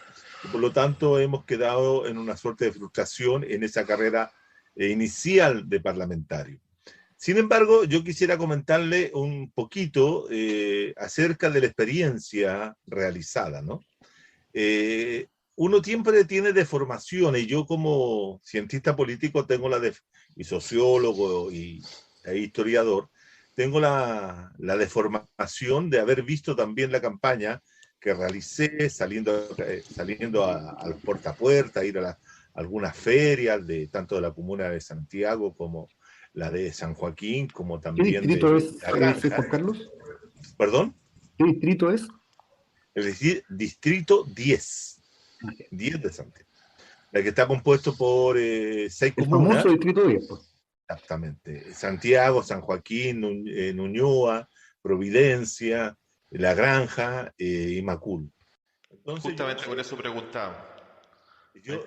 [SPEAKER 4] Y por lo tanto, hemos quedado en una suerte de frustración en esa carrera inicial de parlamentario. Sin embargo, yo quisiera comentarle un poquito acerca de la experiencia realizada, ¿no? Uno siempre tiene deformaciones, y yo como cientista político tengo y sociólogo e historiador, tengo la deformación de haber visto también la campaña que realicé saliendo al puerta a puerta, ir a algunas ferias, tanto de la comuna de Santiago como la de San Joaquín, como
[SPEAKER 1] ¿Qué
[SPEAKER 4] también
[SPEAKER 1] distrito
[SPEAKER 4] de
[SPEAKER 1] es,
[SPEAKER 4] La Granja.
[SPEAKER 1] Juan Carlos?
[SPEAKER 4] ¿Perdón?
[SPEAKER 1] ¿Qué distrito es?
[SPEAKER 4] Es decir, distrito 10. 10 de Santiago. La que está compuesto por 6
[SPEAKER 1] El
[SPEAKER 4] comunas.
[SPEAKER 1] famoso distrito 10. Pues.
[SPEAKER 4] Exactamente. Santiago, San Joaquín, Ñuñoa, Providencia, La Granja y Macul. Entonces,
[SPEAKER 2] justamente por eso preguntaba.
[SPEAKER 4] Yo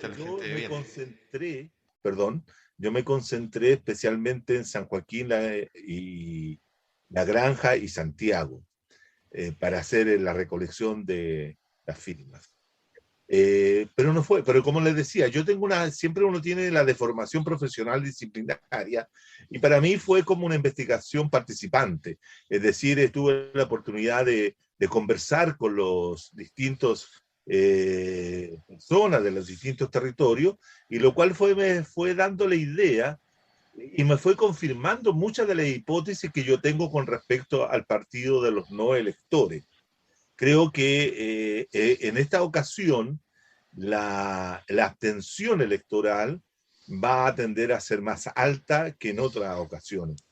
[SPEAKER 4] me concentré especialmente en San Joaquín y La Granja y Santiago para hacer la recolección de las firmas. Pero no fue, pero como les decía, yo tengo siempre uno tiene la deformación profesional disciplinaria, y para mí fue como una investigación participante, es decir, tuve la oportunidad de conversar con los distintos personas de los distintos territorios, y lo cual me fue dando la idea y me fue confirmando muchas de las hipótesis que yo tengo con respecto al partido de los no electores. Creo que en esta ocasión la abstención electoral va a tender a ser más alta que en otras ocasiones.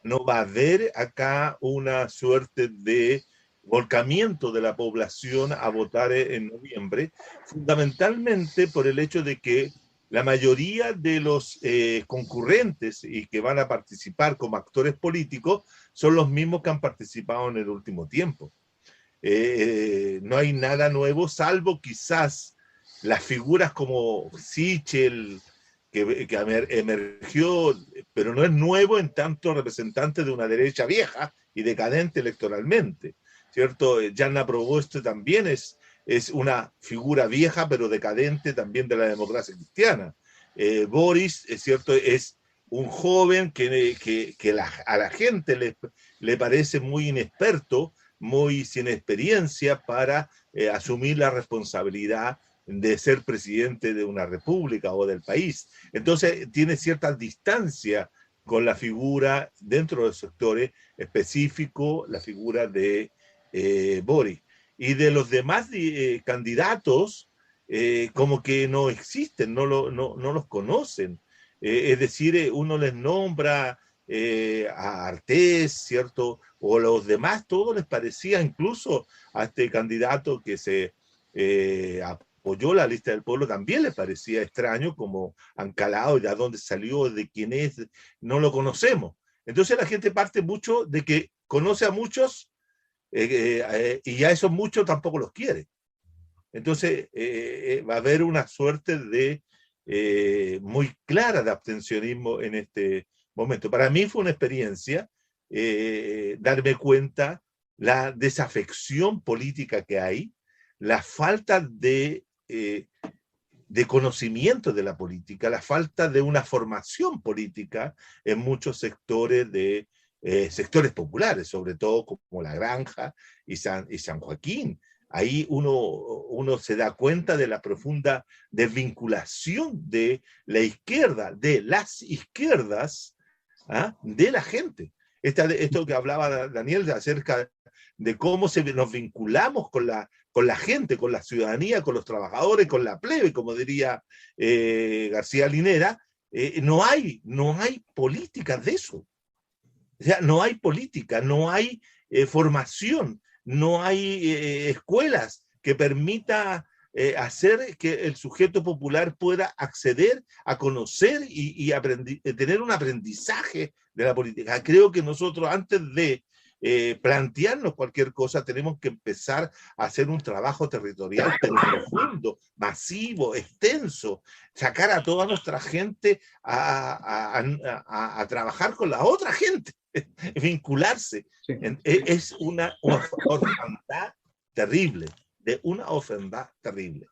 [SPEAKER 4] No va a haber acá una suerte de volcamiento de la población a votar en noviembre, fundamentalmente por el hecho de que la mayoría de los concurrentes y que van a participar como actores políticos son los mismos que han participado en el último tiempo. No hay nada nuevo, salvo quizás las figuras como Sichel, que emergió, pero no es nuevo en tanto representante de una derecha vieja y decadente electoralmente, ¿cierto? Jana Proboste también es una figura vieja, pero decadente también de la democracia cristiana. Boris, es cierto, es un joven que a la gente le parece muy inexperto, muy sin experiencia para asumir la responsabilidad de ser presidente de una república o del país. Entonces tiene cierta distancia con la figura dentro de los sectores específicos, la figura de Boris. Y de los demás candidatos, como que no existen, no los conocen. Es decir, uno les nombra a Artés, ¿cierto? O los demás, todo les parecía, incluso a este candidato que se apoyó la lista del pueblo, también les parecía extraño, como Ancalao, de dónde salió, de quién es, no lo conocemos. Entonces la gente parte mucho de que conoce a muchos y ya esos muchos tampoco los quiere. Entonces va a haber una suerte de muy clara de abstencionismo en este momento. Para mí fue una experiencia darme cuenta la desafección política que hay, la falta de de conocimiento de la política, la falta de una formación política en muchos sectores sectores populares, sobre todo como La Granja y San Joaquín. Ahí uno se da cuenta de la profunda desvinculación de la izquierda, de las izquierdas, de la gente. Esto que hablaba Daniel acerca de cómo nos vinculamos con la gente, con la ciudadanía, con los trabajadores, con la plebe, como diría García Linera, no hay políticas de eso. O sea, no hay política, no hay formación, no hay escuelas que permita hacer que el sujeto popular pueda acceder a conocer y tener un aprendizaje de la política. Creo que nosotros, antes de plantearnos cualquier cosa, tenemos que empezar a hacer un trabajo territorial pero profundo, masivo, extenso, sacar a toda nuestra gente a trabajar con la otra gente, vincularse. Sí. Es una orfandad terrible, una orfandad terrible.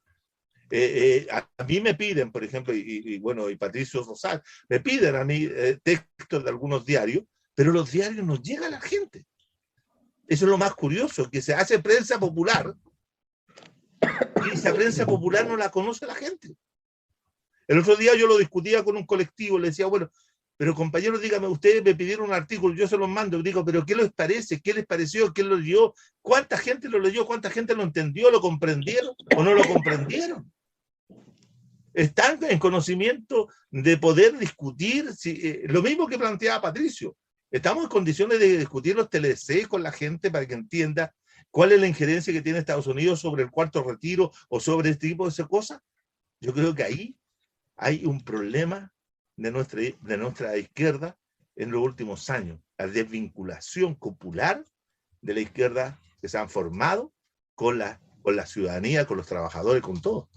[SPEAKER 4] A mí me piden, por ejemplo, y Patricio Rosal, me piden a mí textos de algunos diarios, pero los diarios no llegan a la gente. Eso es lo más curioso, que se hace prensa popular y esa prensa popular no la conoce la gente. El otro día yo lo discutía con un colectivo, le decía, bueno, pero compañeros, díganme, ustedes me pidieron un artículo, yo se los mando, digo, pero ¿qué les parece? ¿Qué les pareció? ¿Quién lo leyó? ¿Cuánta gente lo leyó? ¿Cuánta gente lo entendió? ¿Lo comprendieron o no lo comprendieron? Están en conocimiento de poder discutir, lo mismo que planteaba Patricio. Estamos en condiciones de discutir los TLC con la gente para que entienda cuál es la injerencia que tiene Estados Unidos sobre el cuarto retiro o sobre este tipo de cosas. Yo creo que ahí hay un problema de nuestra izquierda en los últimos años. La desvinculación popular de la izquierda que se han formado con la ciudadanía, con los trabajadores, con todo.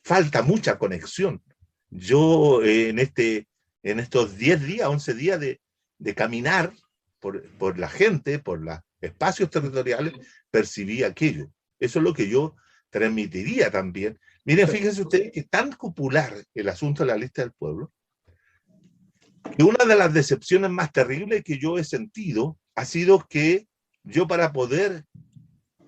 [SPEAKER 4] Falta mucha conexión. Yo en estos 10 días, 11 días de caminar por la gente, por los espacios territoriales, percibí aquello. Eso es lo que yo transmitiría también. Miren, fíjense ustedes que es tan popular el asunto de la lista del pueblo, que una de las decepciones más terribles que yo he sentido ha sido que yo, para poder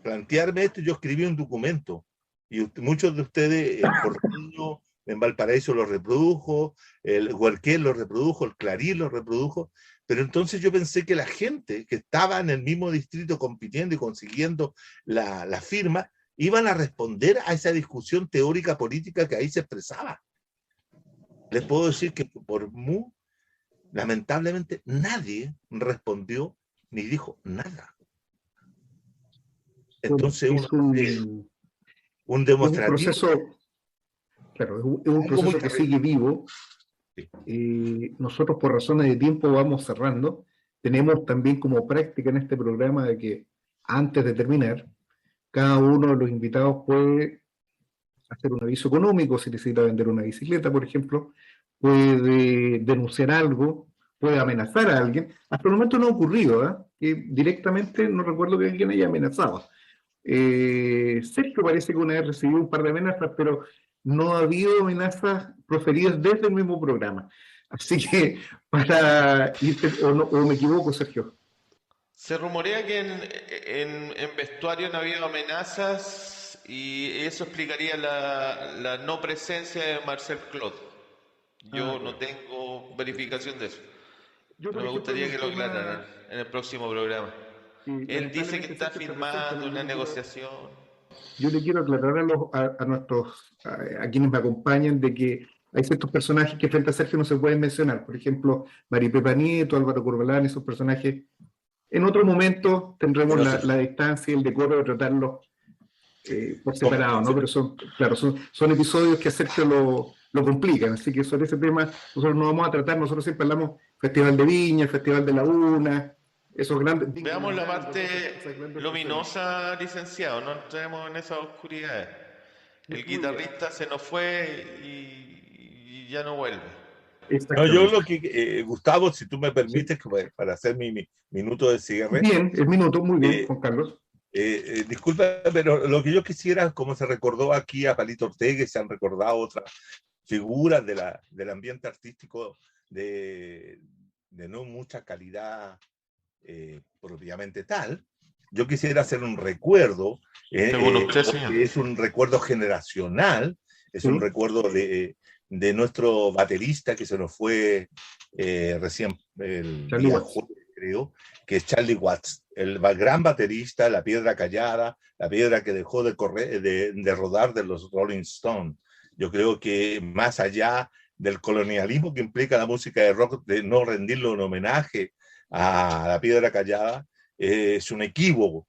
[SPEAKER 4] plantearme esto, yo escribí un documento, y muchos de ustedes, el Porteño en Valparaíso lo reprodujo, el Huarquén lo reprodujo, el Clarín lo reprodujo, pero entonces yo pensé que la gente que estaba en el mismo distrito compitiendo y consiguiendo la firma, iban a responder a esa discusión teórica política que ahí se expresaba. Les puedo decir que por lamentablemente nadie respondió ni dijo nada. Entonces un demostrativo.
[SPEAKER 1] Es un proceso, claro, es un proceso que sigue vivo. Nosotros, por razones de tiempo, vamos cerrando. Tenemos también como práctica en este programa de que antes de terminar, cada uno de los invitados puede hacer un aviso económico, si necesita vender una bicicleta, por ejemplo, puede denunciar algo, puede amenazar a alguien. Hasta el momento no ha ocurrido, directamente no recuerdo que alguien haya amenazado. Sergio parece que una vez recibió un par de amenazas, pero no ha habido amenazas proferidas desde el mismo programa. Así que, o me equivoco, Sergio.
[SPEAKER 2] Se rumorea que en vestuario no ha habido amenazas y eso explicaría la no presencia de Marcel Clot. Yo no tengo verificación de eso. Pero me gustaría que lo aclararan en el próximo programa. Él dice que está firmando una negociación.
[SPEAKER 1] Yo le quiero aclarar a quienes me acompañan de que hay ciertos personajes que frente a Sergio no se pueden mencionar. Por ejemplo, Maripepa Nieto, Álvaro Corbalán, esos personajes. En otro momento tendremos la distancia y el decoro de tratarlos por separado, ¿no? Pero son episodios que a Sergio lo complican. Así que sobre ese tema nosotros no vamos a tratar. Nosotros siempre hablamos Festival de Viña, Festival de la Una, esos grandes...
[SPEAKER 2] Veamos la parte luminosa, licenciado, no entremos en esas oscuridades. El guitarrista se nos fue y ya no vuelve.
[SPEAKER 4] No, yo lo que, Gustavo, si tú me permites, para hacer mi minuto de cierre.
[SPEAKER 1] Bien, el minuto, muy bien, Juan Carlos.
[SPEAKER 4] Disculpa, pero lo que yo quisiera, como se recordó aquí a Palito Ortega y se han recordado otras figuras del ambiente artístico de no mucha calidad propiamente tal, yo quisiera hacer un recuerdo,
[SPEAKER 2] Según usted, señor.
[SPEAKER 4] porque es un recuerdo generacional, es un recuerdo de nuestro baterista que se nos fue recién el día jueves, creo, que es Charlie Watts, el gran baterista, la piedra callada, la piedra que dejó de rodar de los Rolling Stones. Yo creo que más allá del colonialismo que implica la música de rock, de no rendirle un homenaje a la piedra callada, es un equívoco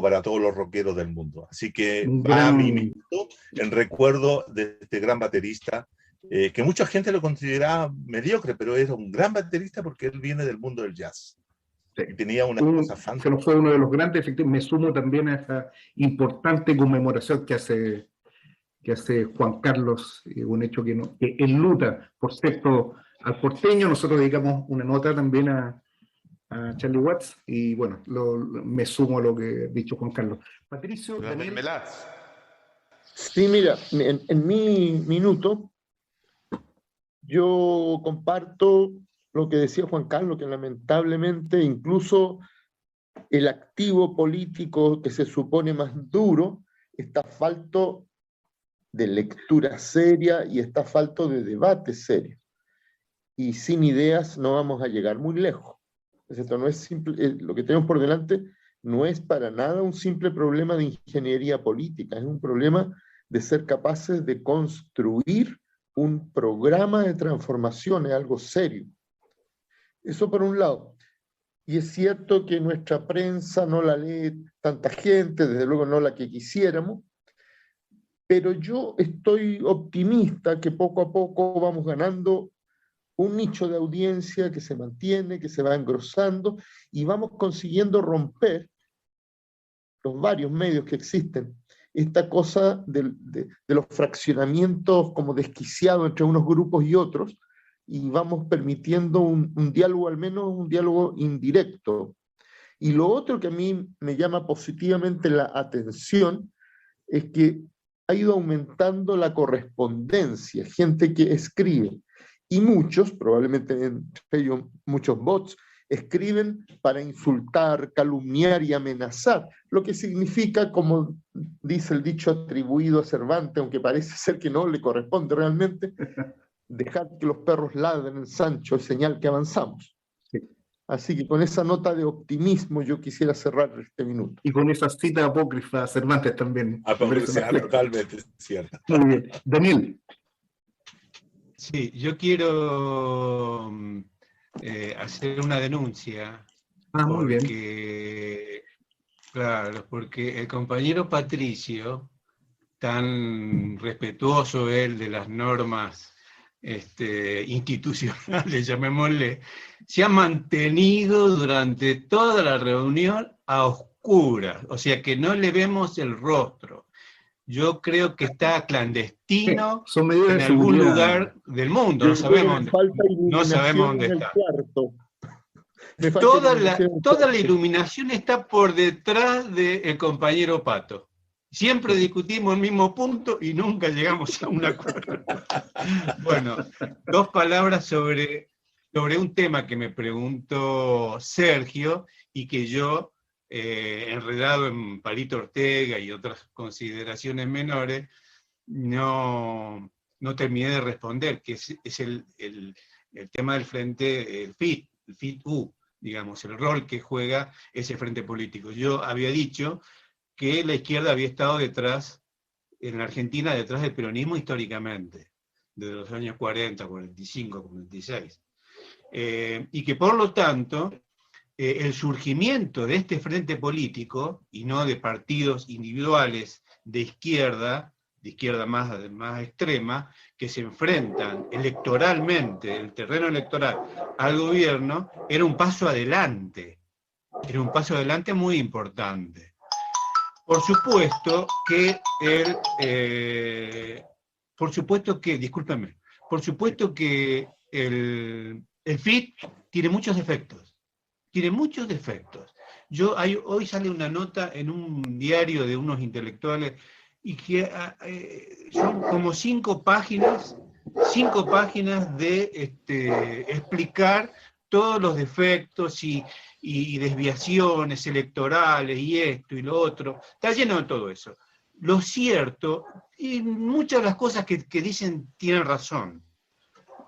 [SPEAKER 4] para todos los rockeros del mundo. Así que va mi minuto en recuerdo de este gran baterista, que mucha gente lo consideraba mediocre, pero era un gran baterista porque él viene del mundo del jazz.
[SPEAKER 1] Sí.
[SPEAKER 4] Y tenía una cosa fantástica.
[SPEAKER 1] Se nos fue uno de los grandes efectos. Me sumo también a esa importante conmemoración que hace Juan Carlos, un hecho que enluta, por cierto, al porteño. Nosotros dedicamos una nota también a Charlie Watts, y bueno, me sumo a lo que ha dicho Juan Carlos. Patricio, Daniel.
[SPEAKER 3] Sí, mira, en mi minuto, yo comparto lo que decía Juan Carlos, que lamentablemente incluso el activo político que se supone más duro está falto de lectura seria y está falto de debate serio. Y sin ideas no vamos a llegar muy lejos. Esto no es simple, lo que tenemos por delante no es para nada un simple problema de ingeniería política, es un problema de ser capaces de construir un programa de transformación, es algo serio. Eso por un lado. Y es cierto que nuestra prensa no la lee tanta gente, desde luego no la que quisiéramos, pero yo estoy optimista que poco a poco vamos ganando un nicho de audiencia que se mantiene, que se va engrosando, y vamos consiguiendo romper los varios medios que existen. Esta cosa de los fraccionamientos como desquiciados entre unos grupos y otros, y vamos permitiendo un diálogo, al menos un diálogo indirecto. Y lo otro que a mí me llama positivamente la atención es que ha ido aumentando la correspondencia, gente que escribe. Y muchos, probablemente entre ellos muchos bots, escriben para insultar, calumniar y amenazar, lo que significa, como dice el dicho atribuido a Cervantes, aunque parece ser que no le corresponde realmente, dejar que los perros ladren en Sancho es señal que avanzamos. Sí. Así que con esa nota de optimismo yo quisiera cerrar este minuto.
[SPEAKER 1] Y con esa cita apócrifa Cervantes también.
[SPEAKER 4] Totalmente cierto.
[SPEAKER 1] Muy bien. Daniel.
[SPEAKER 5] Sí, yo quiero hacer una denuncia.
[SPEAKER 1] Muy bien.
[SPEAKER 5] Claro, porque el compañero Patricio, tan respetuoso él de las normas institucionales, llamémosle, se ha mantenido durante toda la reunión a oscuras, o sea que no le vemos el rostro. Yo creo que está clandestino en algún lugar del mundo, no sabemos dónde está. Toda la iluminación está por detrás del compañero Pato. Siempre discutimos el mismo punto y nunca llegamos a un acuerdo. Bueno, dos palabras sobre un tema que me preguntó Sergio y que yo, enredado en Palito Ortega y otras consideraciones menores, no terminé de responder, que es el tema del frente, el FIT-U, digamos, el rol que juega ese frente político. Yo había dicho que la izquierda había estado detrás, en la Argentina, detrás del peronismo históricamente, desde los años 40, 45, 46. Y que por lo tanto, el surgimiento de este frente político, y no de partidos individuales de izquierda más extrema, que se enfrentan electoralmente, en el terreno electoral, al gobierno, era un paso adelante. Era un paso adelante muy importante. Por supuesto que el FIT tiene muchos defectos. Hoy sale una nota en un diario de unos intelectuales y que son como 5 páginas de explicar todos los defectos y desviaciones electorales y esto y lo otro. Está lleno de todo eso. Lo cierto, y muchas de las cosas que dicen tienen razón.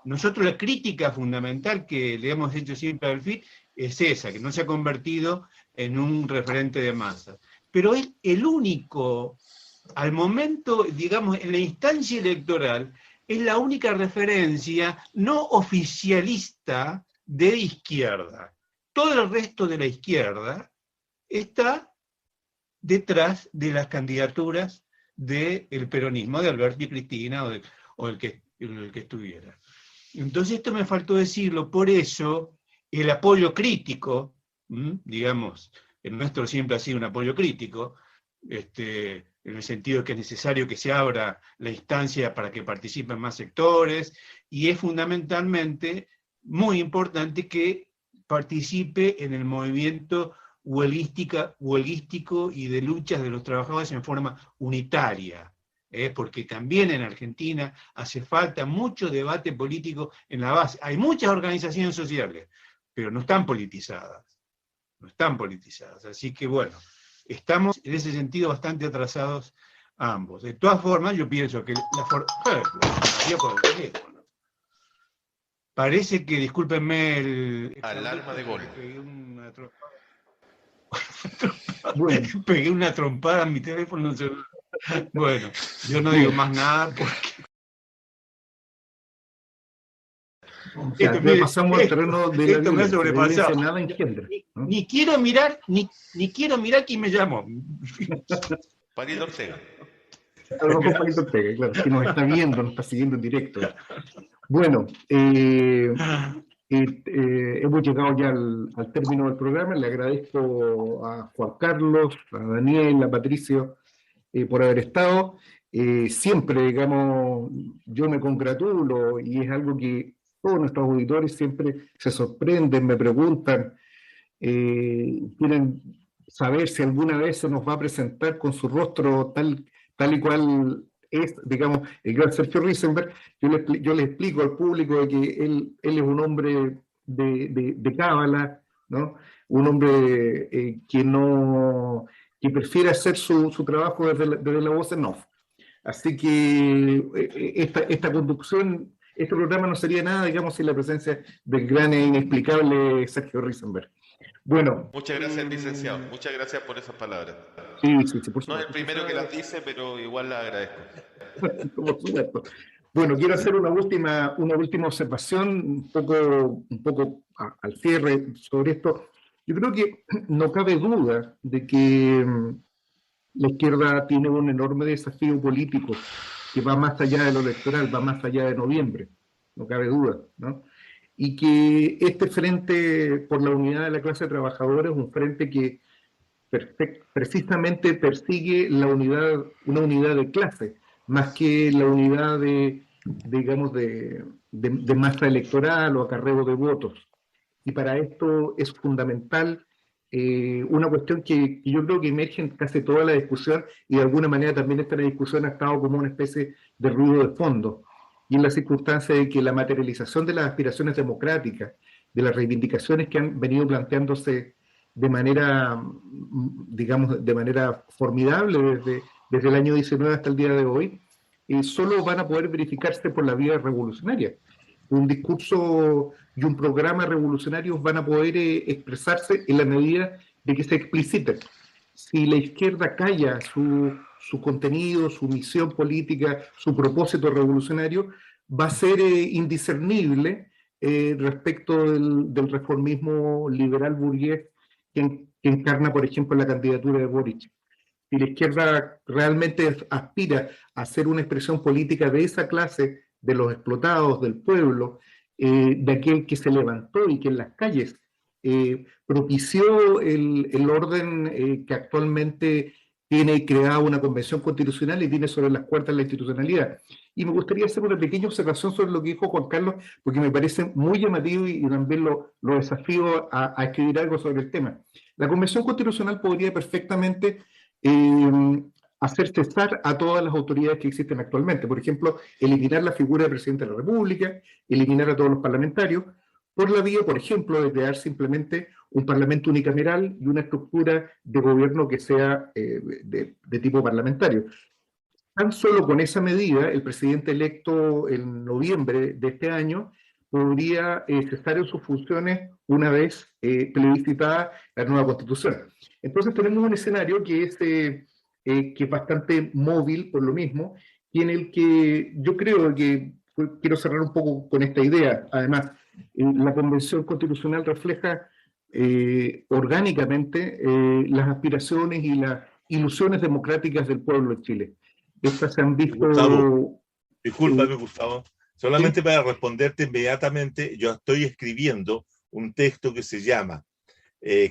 [SPEAKER 5] Nosotros la crítica fundamental que le hemos hecho siempre al FIT es esa, que no se ha convertido en un referente de masa. Pero es el único, al momento, digamos, en la instancia electoral, es la única referencia no oficialista de izquierda. Todo el resto de la izquierda está detrás de las candidaturas del peronismo, de Alberto y Cristina o el que estuviera. Entonces esto me faltó decirlo, por eso el apoyo crítico, digamos, el nuestro siempre ha sido un apoyo crítico, en el sentido de que es necesario que se abra la instancia para que participen más sectores, y es fundamentalmente muy importante que participe en el movimiento huelguístico y de luchas de los trabajadores en forma unitaria, porque también en Argentina hace falta mucho debate político en la base. Hay muchas organizaciones sociales, pero no están politizadas. No están politizadas. Así que bueno, estamos en ese sentido bastante atrasados ambos. De todas formas, yo pienso que parece que, discúlpenme
[SPEAKER 2] alarma de gol.
[SPEAKER 5] Pegué una trompada en mi teléfono. Bueno, yo no digo más nada porque...
[SPEAKER 1] Ya, pasamos al terreno de la
[SPEAKER 5] esto me ha sobrepasado.
[SPEAKER 1] Nada engendra, ¿no?
[SPEAKER 5] Ni quiero mirar quién me llamó.
[SPEAKER 2] Palito Ortega.
[SPEAKER 1] A lo mejor Palito Ortega, claro, que nos está viendo, nos está siguiendo en directo. Bueno, hemos llegado ya al término del programa. Le agradezco a Juan Carlos, a Daniel, a Patricio por haber estado. Siempre, digamos, yo me congratulo y es algo que todos nuestros auditores siempre se sorprenden, me preguntan, quieren saber si alguna vez se nos va a presentar con su rostro tal y cual es, digamos, el gran Sergio Risenberg. Yo le explico al público de que él es un hombre de cábala, ¿no? Un hombre que prefiere hacer su trabajo desde la voz en off. Así que esta conducción, este programa no sería nada, digamos, sin la presencia del gran e inexplicable Sergio Risenberg. Bueno.
[SPEAKER 2] Muchas gracias, licenciado. Muchas gracias por esas palabras.
[SPEAKER 1] Sí, por
[SPEAKER 2] no es el primero que las dice, pero igual las agradezco.
[SPEAKER 1] Por supuesto. Bueno, quiero hacer una última observación, un poco al cierre sobre esto. Yo creo que no cabe duda de que la izquierda tiene un enorme desafío político que va más allá de lo electoral, va más allá de noviembre, no cabe duda, ¿no? Y que este frente por la unidad de la clase trabajadora es un frente que precisamente persigue una unidad de clase, más que la unidad digamos, de masa electoral o acarreo de votos. Y para esto es fundamental una cuestión que yo creo que emerge en casi toda la discusión, y de alguna manera también esta discusión ha estado como una especie de ruido de fondo, y en la circunstancia de que la materialización de las aspiraciones democráticas, de las reivindicaciones que han venido planteándose de manera, digamos, de manera formidable desde el año 19 hasta el día de hoy, solo van a poder verificarse por la vía revolucionaria. Un discurso y un programa revolucionarios van a poder expresarse en la medida de que se expliciten. Si la izquierda calla su contenido, su misión política, su propósito revolucionario, va a ser indiscernible respecto del reformismo liberal burgués que encarna, por ejemplo, la candidatura de Boric. Si la izquierda realmente aspira a ser una expresión política de esa clase, de los explotados, del pueblo, de aquel que se levantó y que en las calles propició el orden que actualmente tiene creada una convención constitucional y tiene sobre las cuerdas la institucionalidad. Y me gustaría hacer una pequeña observación sobre lo que dijo Juan Carlos, porque me parece muy llamativo y también lo desafío a escribir algo sobre el tema. La convención constitucional podría perfectamente hacer cesar a todas las autoridades que existen actualmente. Por ejemplo, eliminar la figura del presidente de la República, eliminar a todos los parlamentarios, por la vía, por ejemplo, de crear simplemente un parlamento unicameral y una estructura de gobierno que sea de tipo parlamentario. Tan solo con esa medida, el presidente electo en noviembre de este año podría cesar en sus funciones una vez plebiscitada la nueva Constitución. Entonces tenemos un escenario que es bastante móvil por lo mismo, y en el que yo creo que, quiero cerrar un poco con esta idea, además, la Convención Constitucional refleja orgánicamente las aspiraciones y las ilusiones democráticas del pueblo de Chile. Estas se han visto...
[SPEAKER 4] Gustavo, discúlpame, Gustavo. Solamente ¿sí? Para responderte inmediatamente, yo estoy escribiendo un texto que se llama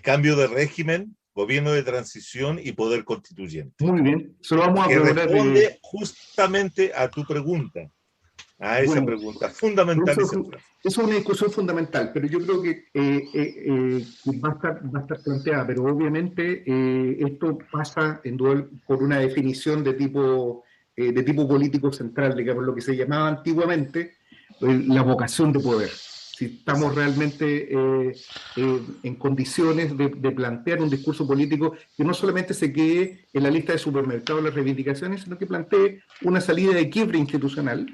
[SPEAKER 4] Cambio de régimen, gobierno de transición y poder constituyente.
[SPEAKER 1] Muy bien, solo vamos a preguntar...
[SPEAKER 4] Que responde justamente a tu pregunta. A esa pregunta fundamental.
[SPEAKER 1] Eso es una discusión fundamental, pero yo creo que va a estar planteada, pero obviamente esto pasa por una definición de tipo político central, digamos, lo que se llamaba antiguamente la vocación de poder. Si estamos realmente en condiciones de plantear un discurso político que no solamente se quede en la lista de supermercados las reivindicaciones, sino que plantee una salida de quiebre institucional,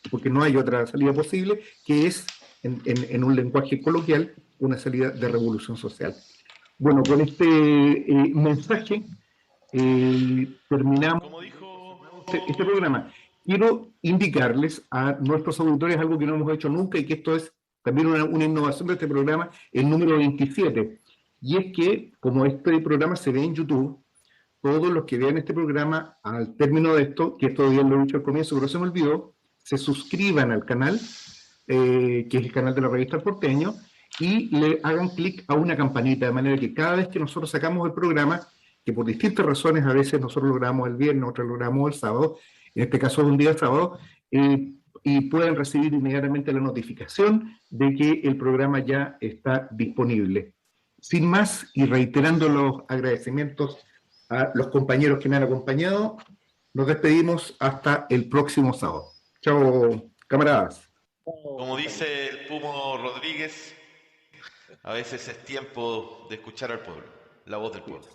[SPEAKER 1] porque no hay otra salida posible, que es, en un lenguaje coloquial, una salida de revolución social. Bueno, con este mensaje terminamos este programa. Quiero indicarles a nuestros auditores algo que no hemos hecho nunca y que esto es también una innovación de este programa, el número 27. Y es que, como este programa se ve en YouTube, todos los que vean este programa al término de esto, que esto ya lo he dicho al comienzo, pero se me olvidó, se suscriban al canal, que es el canal de la revista El Porteño, y le hagan clic a una campanita, de manera que cada vez que nosotros sacamos el programa, que por distintas razones a veces nosotros lo grabamos el viernes, otros lo grabamos el sábado, en este caso es un día sábado, y pueden recibir inmediatamente la notificación de que el programa ya está disponible. Sin más, y reiterando los agradecimientos a los compañeros que me han acompañado, nos despedimos hasta el próximo sábado. Chao, camaradas.
[SPEAKER 2] Como dice el Pumo Rodríguez, a veces es tiempo de escuchar al pueblo, la voz del pueblo.